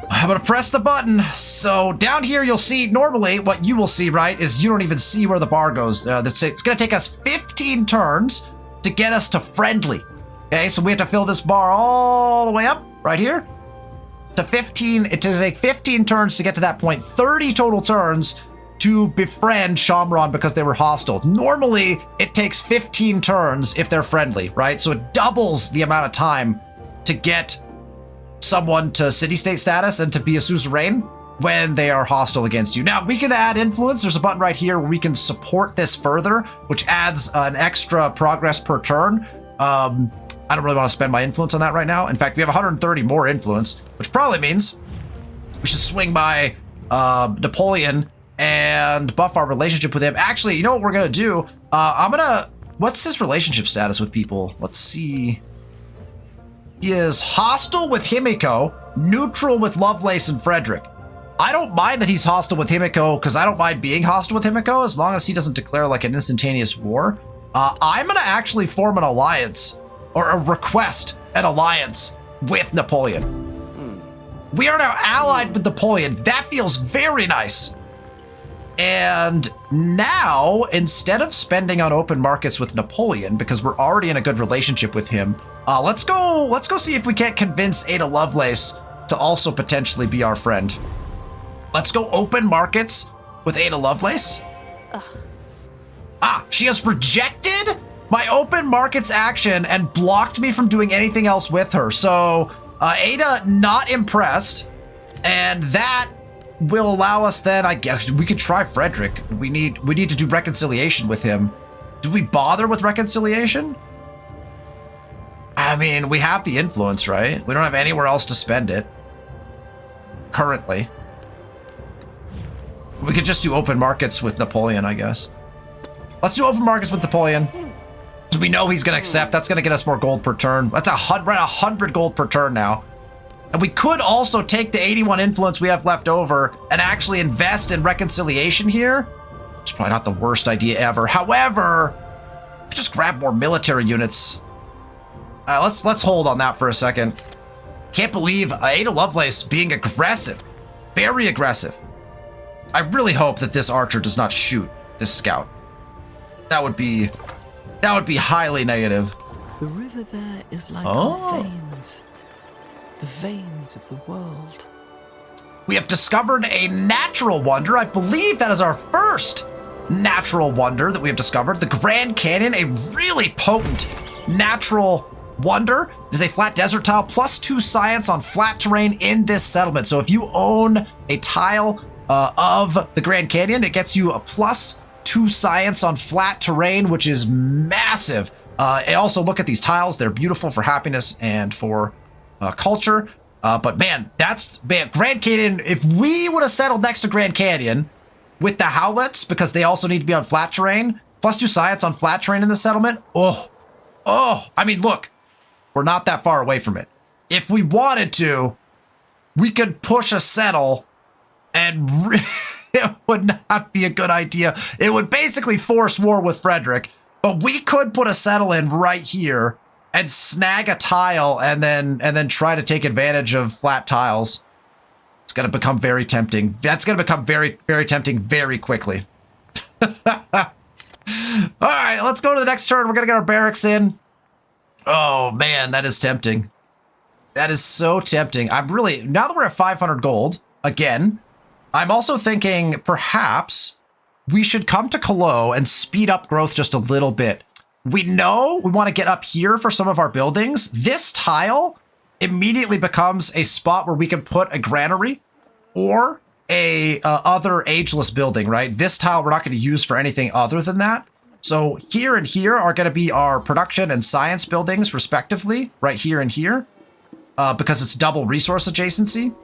I'm going to press the button. So down here, you'll see normally what you will see, right, is you don't even see where the bar goes. It's going to take us 15 turns to get us to friendly. Okay, so we have to fill this bar all the way up right here to 15. It will take 15 turns to get to that point. 30 total turns to befriend Shamron because they were hostile. Normally, it takes 15 turns if they're friendly, right? So it doubles the amount of time to get someone to city-state status and to be a suzerain when they are hostile against you. Now, we can add influence. There's a button right here where we can support this further, which adds an extra progress per turn. I don't really want to spend my influence on that right now. In fact, we have 130 more influence, which probably means we should swing by Napoleon and buff our relationship with him. Actually, you know what we're going to do? What's his relationship status with people? Let's see. He is hostile with Himiko, neutral with Lovelace and Frederick. I don't mind that he's hostile with Himiko, because I don't mind being hostile with Himiko as long as he doesn't declare like an instantaneous war. I'm going to actually form an alliance, or a request an alliance with Napoleon. We are now allied with Napoleon. That feels very nice. And now, instead of spending on open markets with Napoleon, because we're already in a good relationship with him, let's go see if we can't convince Ada Lovelace to also potentially be our friend. Let's go open markets with Ada Lovelace. She has rejected my open markets action and blocked me from doing anything else with her. So Ada not impressed, and that will allow us then, I guess, we could try Frederick. We need to do reconciliation with him. Do we bother with reconciliation? I mean, we have the influence, right? We don't have anywhere else to spend it currently. We could just do open markets with Napoleon, I guess. Let's do open markets with Napoleon. We know he's going to accept. That's going to get us more gold per turn. That's 100 gold per turn now. And we could also take the 81 influence we have left over and actually invest in reconciliation here. It's probably not the worst idea ever. However, just grab more military units. Let's hold on that for a second. Can't believe Ada Lovelace being aggressive. Very aggressive. I really hope that this archer does not shoot this scout. That would be highly negative. The river there is like our veins. The veins of the world. We have discovered a natural wonder. I believe that is our first natural wonder that we have discovered. The Grand Canyon, a really potent natural wonder. It is a flat desert tile, +2 science on flat terrain in this settlement. So if you own a tile of the Grand Canyon, it gets you a +2 science on flat terrain, which is massive. And also look at these tiles. They're beautiful for happiness and for culture. But man, Grand Canyon, if we would have settled next to Grand Canyon with the Howlets, because they also need to be on flat terrain, +2 science on flat terrain in the settlement. I mean, look, we're not that far away from it. If we wanted to, we could push a settle, and it would not be a good idea. It would basically force war with Frederick, but we could put a settle in right here and snag a tile and then try to take advantage of flat tiles. It's going to become very tempting. That's going to become very, very tempting very quickly. All right, let's go to the next turn. We're going to get our barracks in. Oh, man, that is tempting. That is so tempting. I'm really, now that we're at 500 gold, again, I'm also thinking perhaps we should come to Colo and speed up growth just a little bit. We know we want to get up here for some of our buildings. This tile immediately becomes a spot where we can put a granary or a other ageless building, right? This tile we're not going to use for anything other than that. So here and here are going to be our production and science buildings, respectively, right here and here, because it's double resource adjacency.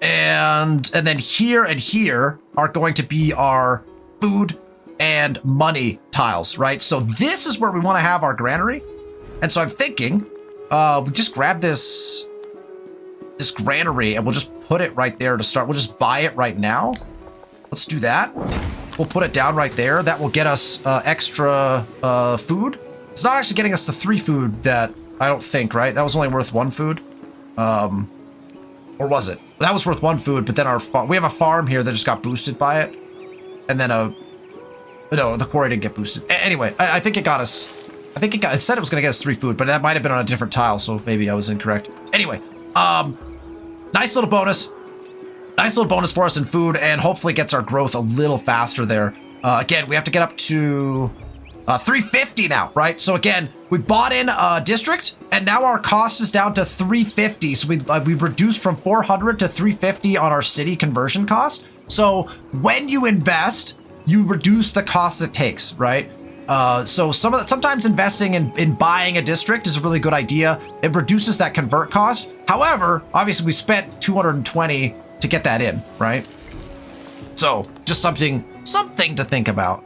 And then here and here are going to be our food and money tiles, right? So this is where we want to have our granary. And so I'm thinking we just grab this granary and we'll just put it right there to start. We'll just buy it right now. Let's do that. We'll put it down right there. That will get us extra food. It's not actually getting us the 3 food that I don't think, right? That was only worth 1 food. Or was it? That was worth 1 food, but then we have a farm here that just got boosted by it. And then no, the quarry didn't get boosted. Anyway, I think it got us, it said it was going to get us 3 food, but that might have been on a different tile, so maybe I was incorrect. Anyway, nice little bonus. Nice little bonus for us in food, and hopefully gets our growth a little faster there. Again, we have to get up to 350 now, right? So again, we bought in a district, and now our cost is down to 350. So we reduced from 400 to 350 on our city conversion cost. So when you invest, you reduce the cost it takes, right? So sometimes investing in buying a district is a really good idea. It reduces that convert cost. However, obviously we spent 220 to get that in, right? So just something to think about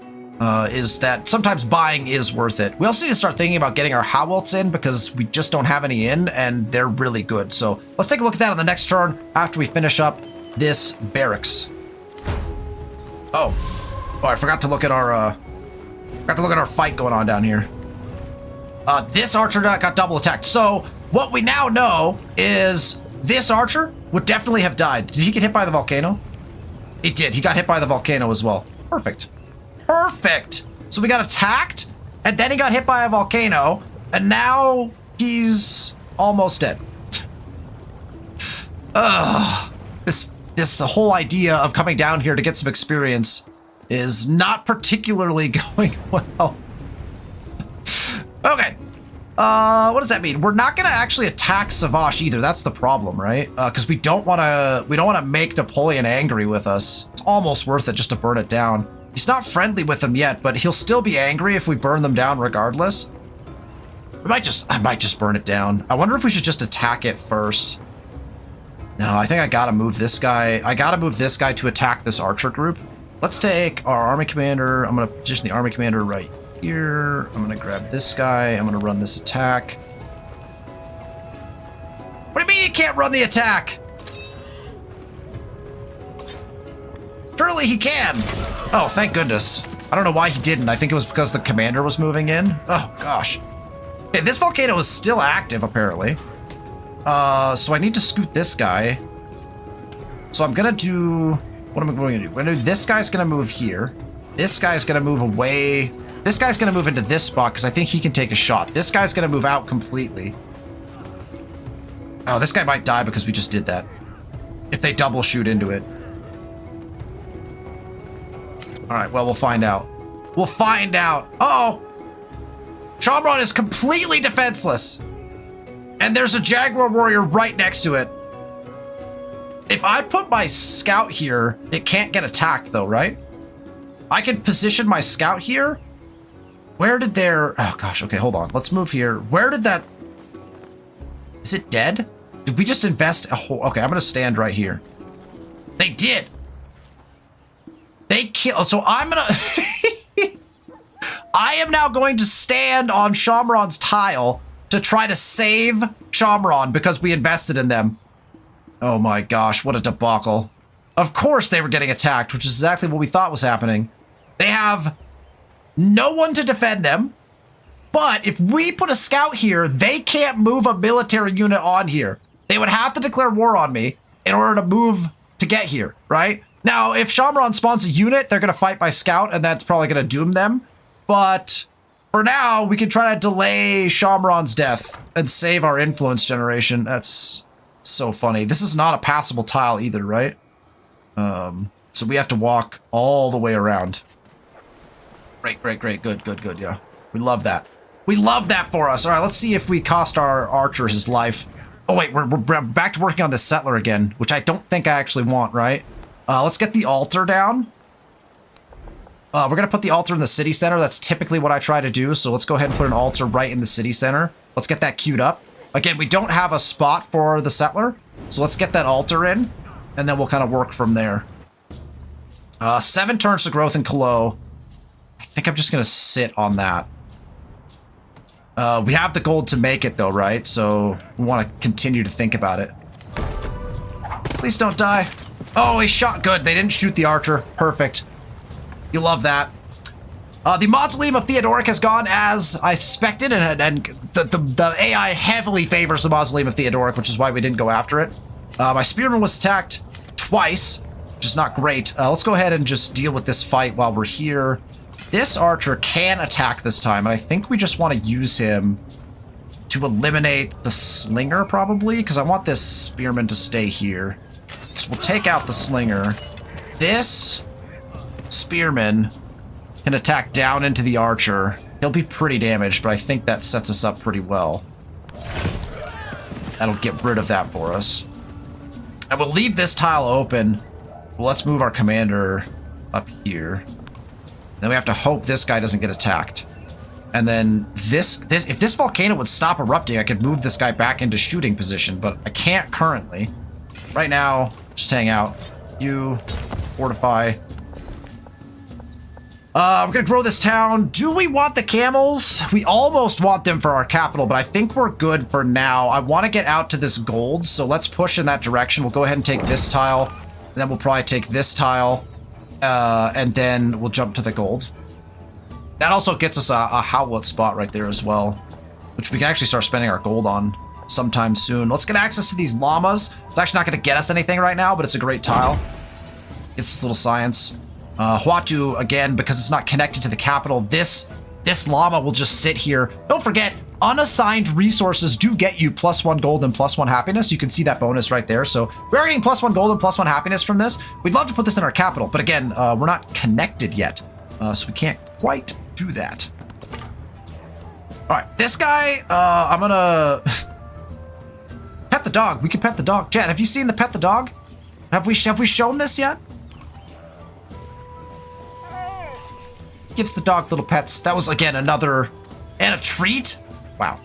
is that sometimes buying is worth it. We also need to start thinking about getting our Howelts in because we just don't have any in and they're really good. So let's take a look at that on the next turn after we finish up this barracks. Oh, I forgot to look at our fight going on down here. This archer got double attacked. So what we now know is this archer would definitely have died. Did he get hit by the volcano? He did. He got hit by the volcano as well. Perfect. Perfect. So we got attacked, and then he got hit by a volcano, and now he's almost dead. This whole idea of coming down here to get some experience is not particularly going well. Okay. What does that mean? We're not gonna actually attack Savash either. That's the problem, right? Because we don't want to make Napoleon angry with us. It's almost worth it just to burn it down. He's not friendly with them yet, but he'll still be angry if we burn them down regardless. I might just burn it down. I wonder if we should just attack it first. No, I think I gotta move this guy. I gotta move this guy to attack this archer group. Let's take our army commander. I'm gonna position the army commander right here. I'm gonna grab this guy. I'm gonna run this attack. What do you mean he can't run the attack? Surely he can. Oh, thank goodness. I don't know why he didn't. I think it was because the commander was moving in. Oh, gosh. Okay, this volcano is still active, apparently. So I need to scoot this guy. So I'm gonna do... What am I going to do? We're gonna do... This guy's gonna move here. This guy's gonna move away. This guy's gonna move into this spot because I think he can take a shot. This guy's gonna move out completely. Oh, this guy might die because we just did that. If they double shoot into it. All right, well, we'll find out. We'll find out. Uh-oh! Shamron is completely defenseless. And there's a Jaguar warrior right next to it. If I put my scout here, it can't get attacked though, right? I can position my scout here. Where did their... Oh gosh, okay, hold on. Let's move here. Where did that... Is it dead? Did we just invest a whole... Okay, I'm gonna stand right here. They did. They kill... So I'm gonna... I am now going to stand on Shamron's tile to try to save Shamron because we invested in them. Oh my gosh, what a debacle. Of course they were getting attacked, which is exactly what we thought was happening. They have no one to defend them, but if we put a scout here, they can't move a military unit on here. They would have to declare war on me in order to move to get here, right? Now, if Shamron spawns a unit, they're going to fight my scout, and that's probably going to doom them. But for now, we can try to delay Shamron's death and save our influence generation. That's so funny. This is not a passable tile either, right? So we have to walk all the way around. Great, good, yeah. We love that. We love that for us. All right, let's see if we cost our archer his life. Oh wait, we're back to working on this settler again, which I don't think I actually want, right? Let's get the altar down. We're going to put the altar in the city center. That's typically what I try to do. So let's go ahead and put an altar right in the city center. Let's get that queued up. Again, we don't have a spot for the settler. So let's get that altar in. And then we'll kind of work from there. 7 turns to growth in Colo. I think I'm just going to sit on that. We have the gold to make it though, right? So we want to continue to think about it. Please don't die. Oh, he shot good. They didn't shoot the archer. Perfect. You love that. The mausoleum of Theodoric has gone as I suspected, and the AI heavily favors the mausoleum of Theodoric, which is why we didn't go after it. My spearman was attacked twice, which is not great. Let's go ahead and just deal with this fight while we're here. This archer can attack this time, and I think we just want to use him to eliminate the slinger, probably, because I want this spearman to stay here. So we'll take out the slinger. This spearman can attack down into the archer. He'll be pretty damaged, but I think that sets us up pretty well. That'll get rid of that for us. And we'll leave this tile open. Well, let's move our commander up here. Then we have to hope this guy doesn't get attacked. And then if this volcano would stop erupting, I could move this guy back into shooting position, but I can't currently. Right now, just hang out. You fortify. We're gonna grow this town. Do we want the camels? We almost want them for our capital, but I think we're good for now. I want to get out to this gold, so let's push in that direction. We'll go ahead and take this tile. then we'll probably take this tile, and then we'll jump to the gold. That also gets us a Howlet spot right there as well, which we can actually start spending our gold on sometime soon. Let's get access to these llamas. It's actually not going to get us anything right now, but it's a great tile. It's this little science. Huatu, again, because it's not connected to the capital, this llama will just sit here. Don't forget, unassigned resources do get you +1 gold and +1 happiness. You can see that bonus right there. So we're getting +1 gold and +1 happiness from this. We'd love to put this in our capital, but again, we're not connected yet, so we can't quite do that. All right, this guy, I'm gonna pet the dog. We can pet the dog. Jen, have you seen the pet the dog? Have we shown this yet? Gives the dog little pets. That was, again, another... And a treat? Wow.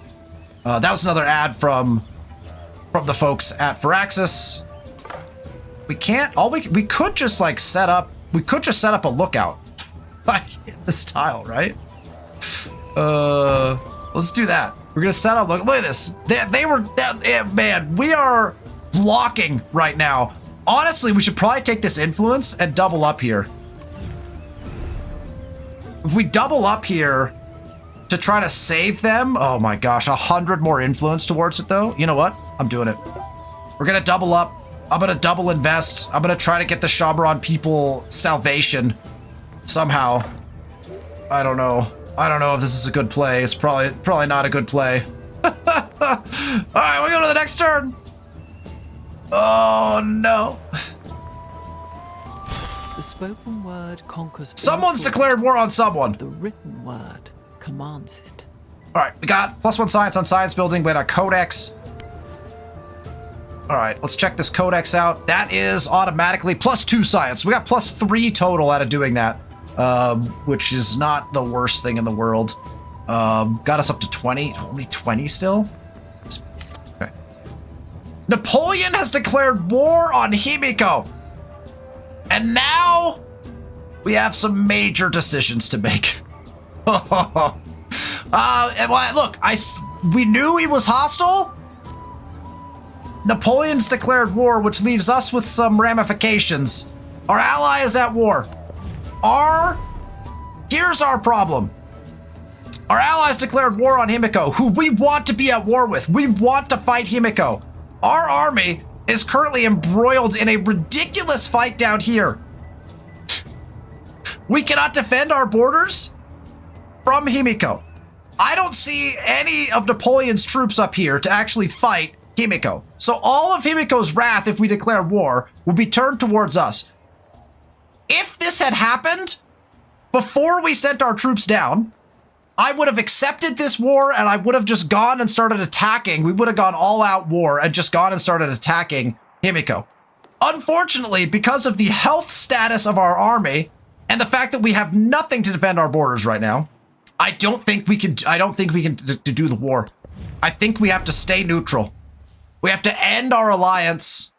That was another ad from the folks at Firaxis. We can't... We could just, like, set up... We could just set up a lookout. Like, this tile, right? Let's do that. We're gonna set up... Look at this. Man, we are blocking right now. Honestly, we should probably take this influence and double up here. If we double up here to try to save them, oh my gosh, 100 more influence towards it though. You know what? I'm doing it. We're gonna double up. I'm gonna double invest. I'm gonna try to get the Shabran people salvation somehow. I don't know. I don't know if this is a good play. It's probably not a good play. All right, we'll go to the next turn. Oh no. The spoken word conquers. Someone's declared war on someone. The written word commands it. All right, we got +1 science on science building. We got a codex. All right, let's check this codex out. That is automatically +2 science. We got +3 total out of doing that, which is not the worst thing in the world. Got us up to 20. Only 20 still? Okay. Napoleon has declared war on Himiko. And now we have some major decisions to make. Look, we knew he was hostile. Napoleon's declared war, which leaves us with some ramifications. Our ally is at war. Here's our problem. Our allies declared war on Himiko, who we want to be at war with. We want to fight Himiko. Our army is currently embroiled in a ridiculous fight down here. We cannot defend our borders from Himiko. I don't see any of Napoleon's troops up here to actually fight Himiko. So all of Himiko's wrath, if we declare war, will be turned towards us. If this had happened before we sent our troops down, I would have accepted this war and I would have just gone and started attacking. We would have gone all out war and just gone and started attacking Himiko. Unfortunately, because of the health status of our army and the fact that we have nothing to defend our borders right now, I don't think we can do the war. I think we have to stay neutral. We have to end our alliance.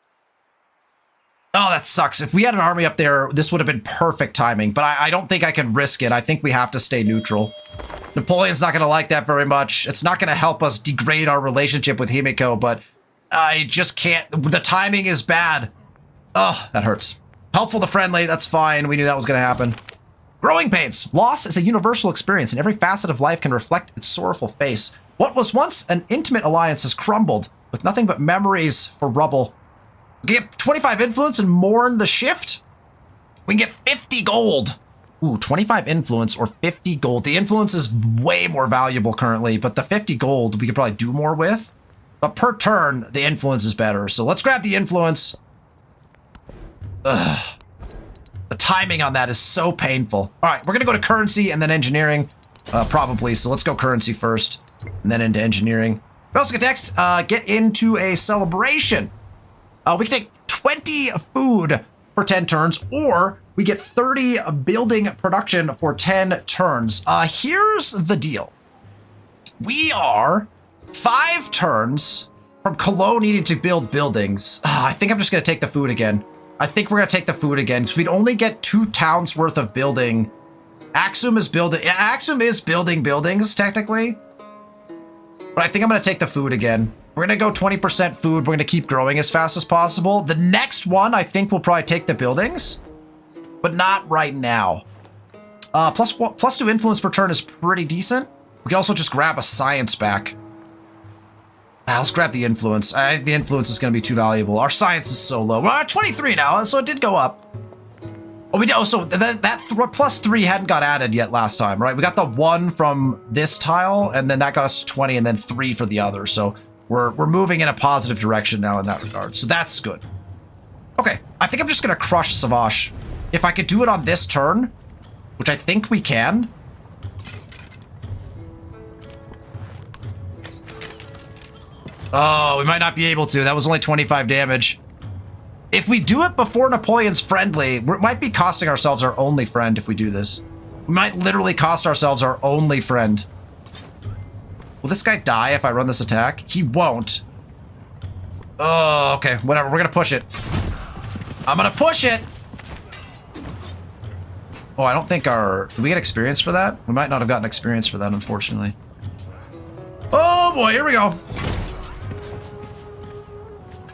Oh, that sucks. If we had an army up there, this would have been perfect timing, but I don't think I can risk it. I think we have to stay neutral. Napoleon's not going to like that very much. It's not going to help us degrade our relationship with Himiko, but I just can't. The timing is bad. Oh, that hurts. Helpful to friendly, that's fine. We knew that was going to happen. Growing pains. Loss is a universal experience, and every facet of life can reflect its sorrowful face. What was once an intimate alliance has crumbled, with nothing but memories for rubble. We can get 25 influence and mourn the shift. We can get 50 gold. Ooh, 25 influence or 50 gold. The influence is way more valuable currently, but the 50 gold we could probably do more with. But per turn, the influence is better. So let's grab the influence. Ugh. The timing on that is so painful. All right, we're going to go to currency and then engineering, probably. So let's go currency first and then into engineering. We also get into a celebration. We can take 20 food for 10 turns, or we get 30 building production for 10 turns. Here's the deal. We are 5 turns from Cologne needing to build buildings. I think I'm just going to take the food again. I think we're going to take the food again because we'd only get 2 towns worth of building. Axum is building buildings technically. But I think I'm going to take the food again. We're going to go 20% food. We're going to keep growing as fast as possible. The next one, I think, will probably take the buildings, but not right now. Plus 2 influence per turn is pretty decent. We can also just grab a science back. Let's grab the influence. The influence is going to be too valuable. Our science is so low. We're at 23 now, so it did go up. Oh, we did. Oh, so that plus 3 hadn't got added yet last time, right? We got the 1 from this tile, and then that got us to 20, and then 3 for the other. So we're moving in a positive direction now in that regard. So that's good. Okay, I think I'm just going to crush Savage. If I could do it on this turn, which I think we can. Oh, we might not be able to. That was only 25 damage. If we do it before Napoleon's friendly, we might be costing ourselves our only friend if we do this. We might literally cost ourselves our only friend. Will this guy die if I run this attack? He won't. Oh, okay. Whatever. We're going to push it. I'm going to push it. Oh, I don't think did we get experience for that? We might not have gotten experience for that, unfortunately. Oh boy, here we go.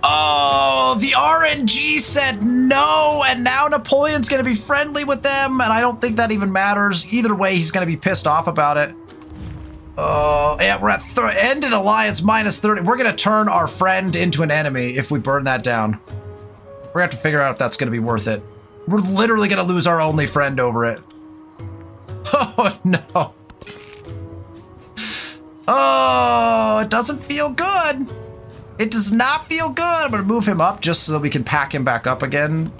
Oh, the RNG said no, and now Napoleon's going to be friendly with them, and I don't think that even matters. Either way, he's going to be pissed off about it. Oh, yeah, we're at ended alliance minus 30. We're going to turn our friend into an enemy if we burn that down. We're going to have to figure out if that's going to be worth it. We're literally going to lose our only friend over it. Oh, no. Oh, it doesn't feel good. It does not feel good. I'm going to move him up just so that we can pack him back up again.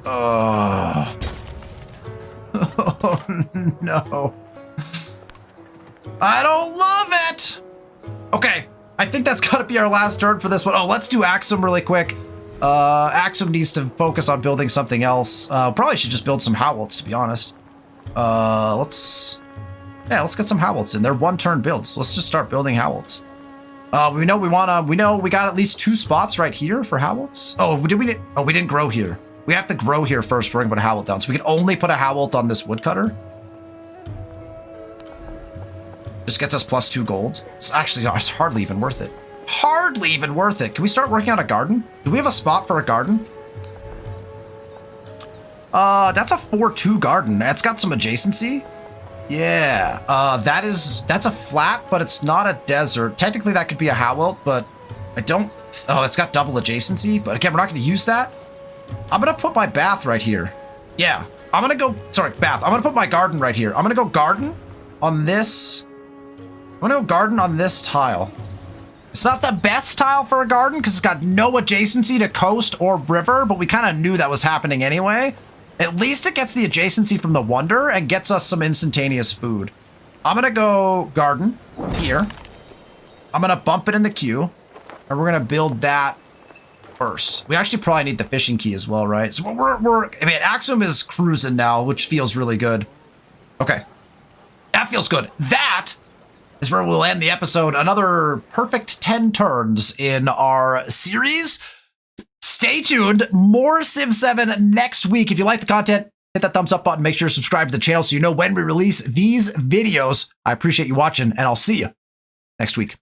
Oh. Oh, no. I don't love it. Okay. I think that's got to be our last turn for this one. Oh, let's do Axum really quick. Axum needs to focus on building something else. Probably should just build some Howlets, to be honest. Let's get some Howlets in. They're 1-turn builds. Let's just start building Howlets. We know we got at least 2 spots right here for Howlets. Oh, we didn't grow here. We have to grow here first. We're gonna put a Howlet down. So we can only put a Howlet on this woodcutter. Just gets us plus 2 gold. It's hardly even worth it. Hardly even worth it. Can we start working on a garden? Do we have a spot for a garden? That's a 4-2 garden. It's got some adjacency. Yeah, that's a flat, but it's not a desert. Technically, that could be a Howelt, but I don't. Oh, it's got double adjacency, but again, we're not going to use that. I'm going to put my bath right here. Yeah, I'm going to go. Sorry, bath. I'm going to put my garden right here. I'm going to go garden on this. I'm going to go garden on this tile. It's not the best tile for a garden because it's got no adjacency to coast or river, but we kind of knew that was happening anyway. At least it gets the adjacency from the Wonder and gets us some instantaneous food. I'm going to go garden here. I'm going to bump it in the queue. And we're going to build that first. We actually probably need the fishing key as well, right? So I mean, Axum is cruising now, which feels really good. Okay. That feels good. That is where we'll end the episode. Another perfect 10 turns in our series. Stay tuned. More Civ 7 next week. If you like the content, hit that thumbs up button. Make sure to subscribe to the channel so you know when we release these videos. I appreciate you watching, and I'll see you next week.